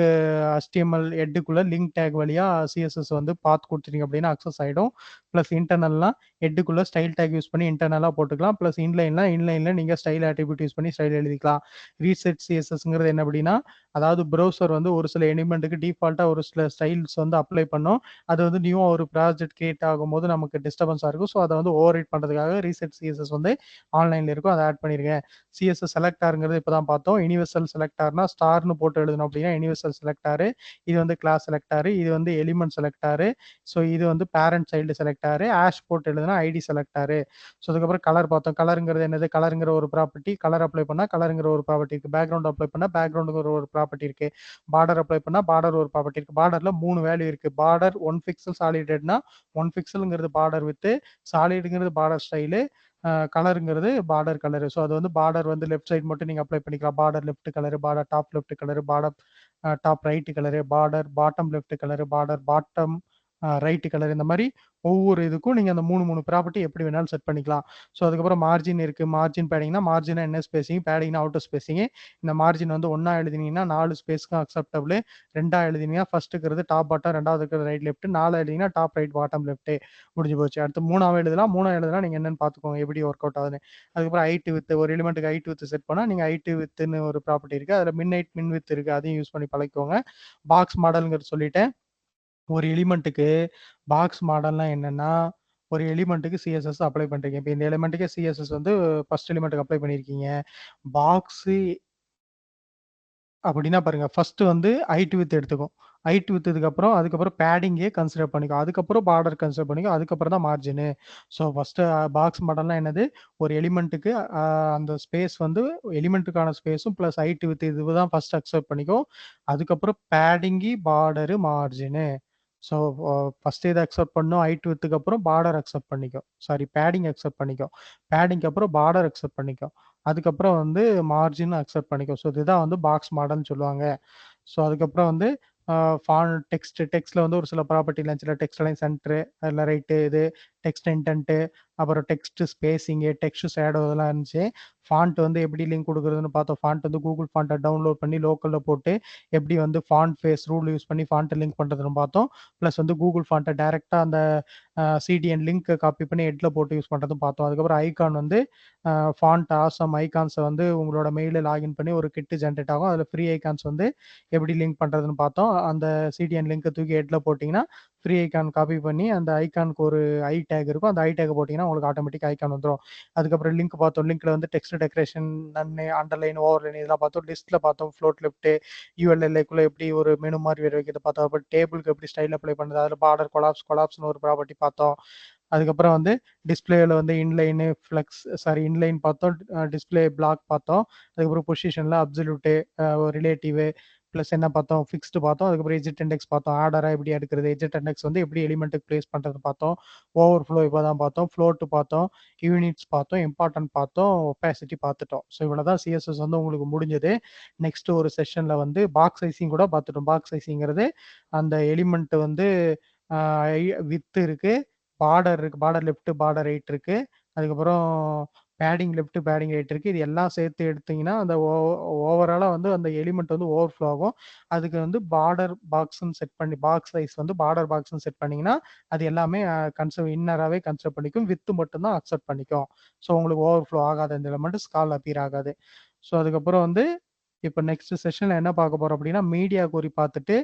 HTML ஹெட்டுக்குள்ளே லிங்க் டேக் வழியாக சிஎஸ்எஸ் வந்து பார்த்து கொடுத்துட்டீங்க அப்படின்னா அக்சஸ் ஆகிடும். ப்ளஸ் இன்டர்னல்லாம் ஹெட்டுக்குள்ளே ஸ்டைல் டேக் யூஸ் பண்ணி இன்டர்னலாக போட்டுக்கலாம். ப்ளஸ் இன்லைனில் நீங்கள் ஸ்டைல் ஆட்ரிபியூட் யூஸ் பண்ணி ஸ்டைல் எழுதிக்கலாம். ரீசெட் சிஎஸ்எஸ்ங்கிறது என்ன அப்படின்னா, அதாவது ப்ரௌசர் வந்து ஒரு சில எலிமெண்ட்டுக்கு டிஃபால்ட்டாக ஒரு சில ஸ்டைல்ஸ் வந்து அப்ளை பண்ணும். அது வந்து நியூவாக ஒரு ப்ராஜெக்ட் கிரியேட் ஆகும்போது நமக்கு டிஸ்டர்பன்ஸாக இருக்கும். ஸோ அதை வந்து ஓவர் ரைட் பண்ணுறதுக்காக ரீசெட் சிஎஸ்எஸ் வந்து ஆன்லைனில் இருக்கும், அதை ஆட் பண்ணியிருக்கேன். சிஎஸ்எஸ் செலக்டாருங்கிறது இப்போ தான் பார்த்தோம். யூனிவர்சல் செலக்டார்னா ஸ்டார்னு போட்டு எழுதணும் அப்படின்னா யூனிவர்சல் செலக்டாரு. இது வந்து கிளாஸ் செலக்டாரு. இது வந்து எலிமெண்ட் செலக்டாரு. ஸோ இது வந்து பேரண்ட் சைல்டு செலக்டாரு. ஆஷ் போட்டு எழுதுனா ஐடி செலக்டாரு. ஸோ அதுக்கப்புறம் கலர் பார்த்தோம். கலருங்கிறது என்னது? கலருங்கிற ஒரு ப்ராப்பர்ட்டி. கலர் அப்ளை பண்ணால் கலருங்கிற ஒரு ப்ராப்பர்ட்டி இருக்குது. பேக்ரவுண்ட் அப்ளை பண்ணால் பேக்ரவுண்டுங்கிற ஒரு ப்ராப்பர்ட்டி இருக்குது. பார்டர் அப்ளை பண்ணால் பார்டர் ஒரு ப்ராப்பர்ட்டி இருக்குது. பார்டரில் 3 வேல்யூ இருக்குது. பார்டர் 1 பிக்சல் சாலிடட்னா 1 பிக்சலுங்கிறது பார்டர் வித்து, சாலிடுங்கிறது பார்டர் ஸ்டைலு, கலருங்கிறது பார்டர் கலரு. ஸோ அது வந்து பார்டர் வந்து லெஃப்ட் சைடு மட்டும் நீங்கள் அப்ளை பண்ணிக்கலாம். Border left colour, border top left colour, border top right colour, border bottom left colour, border bottom right colour இந்த மாதிரி ஒவ்வொரு இதுக்கும் நீங்கள் அந்த 3 ப்ராப்பர்ட்டி எப்படி வேணாலும் செட் பண்ணிக்கலாம். ஸோ அதுக்கப்புறம் மார்ஜின் இருக்குது. மார்ஜின் பேடிங்னா மார்ஜினா என்ன ஸ்பேசிங், பேடிங்னா அவுட்டர் ஸ்பேசிங். இந்த மார்ஜின் வந்து 1 எழுதினீங்கன்னா 4 ஸ்பேஸ்க்கும் அக்செப்டபிள். 2 எழுதினீங்கன்னா ஃபர்ஸ்ட் இருக்கிறது டாப் பாட்டம், 2வது இருக்கிறது ரைட் லெஃப்ட், 4 எழுதினீங்கன்னா டாப் ரைட் பாட்டம் லெஃப்ட். முடிஞ்சு போச்சு. அடுத்து 3 எழுதலாம். 3 எழுதலாம் நீங்கள் என்னன்னு பார்த்துக்கோங்க எப்படி ஒர்க் அவுட் ஆகுதுன்னு. அதுக்கப்புறம் ஹைட் வித் ஒரு எலிமெண்ட்டுக்கு ஹைட் வித் செட் பண்ணால் நீங்கள் ஹைட் வித்துன்னு ஒரு ப்ராப்பர்ட்டி இருக்குது. அதில் மின் ஹைட் மின் வித் இருக்குது. அதையும் யூஸ் பண்ணி பழகிக்கோங்க. பாக்ஸ் மாடலுங்கிறது சொல்லிட்டேன். ஒரு எலிமெண்ட்டுக்கு பாக்ஸ் மாடல்னா என்னன்னா, ஒரு எலிமெண்ட்டுக்கு சிஎஸ்எஸ் அப்ளை பண்றீங்க. இப்போ இந்த எலிமெண்ட்டுக்கே சிஎஸ்எஸ் வந்து ஃபர்ஸ்ட் எலிமெண்ட்டுக்கு அப்ளை பண்ணியிருக்கீங்க. பாக்ஸு அப்படின்னா பாருங்க, ஃபர்ஸ்ட் வந்து ஹைட் வித் எடுத்துக்கும். ஹைட் வித்ததுக்கு அப்புறம் அதுக்கப்புறம் பேடிங்கே கன்சிடர் பண்ணிக்கும். அதுக்கப்புறம் பார்டர் கன்சிடர் பண்ணிக்கும். அதுக்கப்புறம் தான் மார்ஜினு. ஸோ ஃபர்ஸ்ட் பாக்ஸ் மாடல்னா என்னது? ஒரு எலிமெண்ட்டுக்கு அந்த ஸ்பேஸ் வந்து எலிமெண்ட்டுக்கான ஸ்பேஸும் பிளஸ் ஹைட் வித் இதுதான் ஃபர்ஸ்ட் அக்செப்ட் பண்ணிக்கும். அதுக்கப்புறம் பேடிங்கு, பார்டரு, மார்ஜினு. ஸோ ஃபர்ஸ்ட் இதை அக்செப்ட் பண்ணும். ஹைட் வித்துக்கு அப்புறம் பார்டர் அக்செப்ட் பண்ணிக்கும். சாரி, பேடிங் அக்செப்ட் பண்ணிக்கும். பேடிங்க்கு அப்புறம் பார்டர் அக்செப்ட் பண்ணிக்கும். அதுக்கப்புறம் வந்து மார்ஜின் அக்செப்ட் பண்ணிக்கும். ஸோ இதுதான் வந்து பாக்ஸ் மாடல்னு சொல்லுவாங்க. ஸோ அதுக்கப்புறம் வந்து ஃபாண்ட் டெக்ஸ்ட்ல வந்து ஒரு சில ப்ராப்பர்ட்டிலாம் சில டெக்ஸ்ட் லைன் சென்டரு, அதில் ரைட்டு இது டெக்ஸ்ட் இன்டென்ட்டு, அப்புறம் டெக்ஸ்ட் ஸ்பேசிங்கு, டெக்ஸ்ட் ஷேடோ இதெல்லாம் இருந்துச்சு. ஃபாண்ட் வந்து எப்படி லிங்க் கொடுக்குறதுன்னு பார்த்தோம். ஃபாண்ட் வந்து கூகுள் ஃபாண்ட்டை டவுன்லோட் பண்ணி லோக்கலில் போட்டு எப்படி வந்து ஃபாண்ட் ஃபேஸ் ரூல் யூஸ் பண்ணி ஃபாண்ட்டை லிங்க் பண்ணுறதுன்னு பார்த்தோம். ப்ளஸ் வந்து கூகுள் ஃபாண்ட்டை டேரெக்டாக அந்த சிடிஎன் லிங்க்கை காப்பி பண்ணி ஹெட்டில் போட்டு யூஸ் பண்ணுறதும் பார்த்தோம். அதுக்கப்புறம் ஐகான் வந்து ஃபாண்ட் ஆசம் ஐகான்ஸை வந்து உங்களோட மெயிலில் லாகின் பண்ணி ஒரு கிட்டு ஜென்ரேட் ஆகும். அதில் ஃப்ரீ ஐகான்ஸ் வந்து எப்படி லிங்க் பண்ணுறதுன்னு பார்த்தோம். அந்த சிடிஎன் லிங்க்கை தூக்கி ஹெட்டில் போட்டிங்கன்னா ஃப்ரீ ஐகான் காப்பி பண்ணி அந்த ஐகானுக்கு ஒரு ஐ டேக் இருக்கும். அந்த ஐ டேக் போட்டிங்கன்னா உங்களுக்கு ஆட்டோமேட்டிக் ஐகான் வந்துடும். அதுக்கப்புறம் லிங்க் பார்த்தோம். லிங்க்ல வந்து டெக்ஸ்ட் டெக்கரேஷன், நன்னு, அண்டர்லைன், ஓவர்லைன் இதெல்லாம் பார்த்தோம். லிஸ்ட்ல பார்த்தோம். ஃப்ளோட் லெஃப்ட், யூஎல்எல்ஏக்குள்ள எப்படி ஒரு மெனு மாதிரி வேறு வைக்கிறது பார்த்தோம். அப்புறம் டேபிளுக்கு எப்படி ஸ்டைல் அப்ளை பண்ணுறது, அதில் பார்டர் கொலாப்ஸ்னு ஒரு ப்ராப்பர்ட்டி பார்த்தோம். அதுக்கப்புறம் வந்து டிஸ்பிளேல வந்து இன்லைனு ஃப்ளெக்ஸ் இன்லைன் பார்த்தோம். டிஸ்பிளே பிளாக் பார்த்தோம். அதுக்கப்புறம் பொசிஷனில் அப்சல்யூட்டு, ரிலேட்டிவ் ப்ளஸ் என்ன பார்த்தோம், ஃபிக்ஸ்டு பார்த்தோம். அதுக்கப்புறம் எஜெட் இண்டெக்ஸ் பார்த்தோம். ஆர்டராக எப்படி எடுக்கிறது, எஜெட் இண்டெக்ஸ் வந்து எப்படி எலிமெண்ட்டுக்கு ப்ளேஸ் பண்ணுறது பார்த்தோம். ஓவர் ஃப்ளோ இப்போ தான் பார்த்தோம். ஃப்ளோட்டு பார்த்தோம். யூனிட்ஸ் பார்த்தோம். இம்பார்ட்டன்ட் பார்த்தோம். ஒப்பாசிட்டி பார்த்துட்டோம். ஸோ இவ்வளோ தான் சிஎஸ்எஸ் வந்து உங்களுக்கு முடிஞ்சது. நெக்ஸ்ட் ஒரு செஷனில் வந்து பாக்ஸ் சைஸிங் கூட பார்த்துட்டோம். பாக்ஸ் சைஸிங்கிறது அந்த எலிமெண்ட் வந்து வித் இருக்கு, பார்டர் இருக்கு, பார்டர் லெஃப்ட் பார்டர் ரைட் இருக்கு. அதுக்கப்புறம் பேடிங் லெஃப்ட் பேடிங் ரைட் இருக்கு. இது எல்லாம் சேர்த்து எடுத்தீங்கன்னா அந்த ஓவராலா வந்து அந்த எலிமெண்ட் வந்து ஓவர் ஃப்ளோ ஆகும். அதுக்கு வந்து பார்டர் பாக்ஸ்ன்னு செட் பண்ணி பாக்ஸ் சைஸ் வந்து பார்டர் பாக்ஸ்ன்னு செட் பண்ணீங்கன்னா அது எல்லாமே இன்னராகவே கன்சிடர் பண்ணிக்கும். வித்து மட்டும் தான் அக்செப்ட் பண்ணிக்கும். ஸோ உங்களுக்கு ஓவர் ஃப்ளோ ஆகாத இந்த எலிமெண்ட் ஸ்கால் அப்பீர் ஆகாது. ஸோ அதுக்கப்புறம் வந்து இப்போ நெக்ஸ்ட் செஷன்ல என்ன பார்க்க போறோம் அப்படின்னா மீடியா கோரி பார்த்துட்டு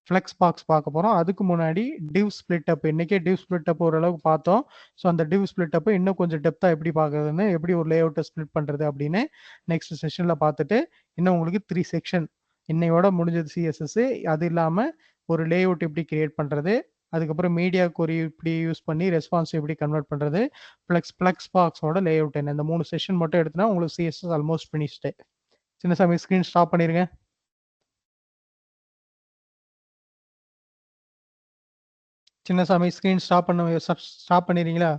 ஃப்ளெக்ஸ் பாக்ஸ் பார்க்க போறோம். அதுக்கு முன்னாடி டிவ் ஸ்பிளிட் அப் இன்னைக்கே டிவ் ஸ்பிளிட் அப் ஓரளவுக்கு பார்த்தோம். ஸோ அந்த டிவ் ஸ்பிளிட் அப் இன்னும் கொஞ்சம் டெப்த்தா எப்படி பார்க்கறதுன்னு, எப்படி ஒரு லேஅவுட்டை ஸ்பிளிட் பண்றது அப்படின்னு நெக்ஸ்ட் செஷன்ல பார்த்துட்டு இன்னும் உங்களுக்கு 3 செக்ஷன் இன்னையோட முடிஞ்சது சிஎஸ்எஸ். அது இல்லாம ஒரு லேஅவுட் எப்படி கிரியேட் பண்றது, அதுக்கப்புறம் மீடியா கொரி இப்படி யூஸ் பண்ணி ரெஸ்பான்ஸ் எப்படி கன்வெர்ட் பண்றது, ஃப்ளெக்ஸ் பாக்ஸோட லேஅவுட் என்ன, இந்த 3 செஷன் மட்டும் எடுத்தனா உங்களுக்கு CSS almost finished. Chinnasamy screen stop பண்ணிருங்க. சின்னசாமி ஸ்கிரீன் ஸ்டாப் பண்ணிடுறீங்களா?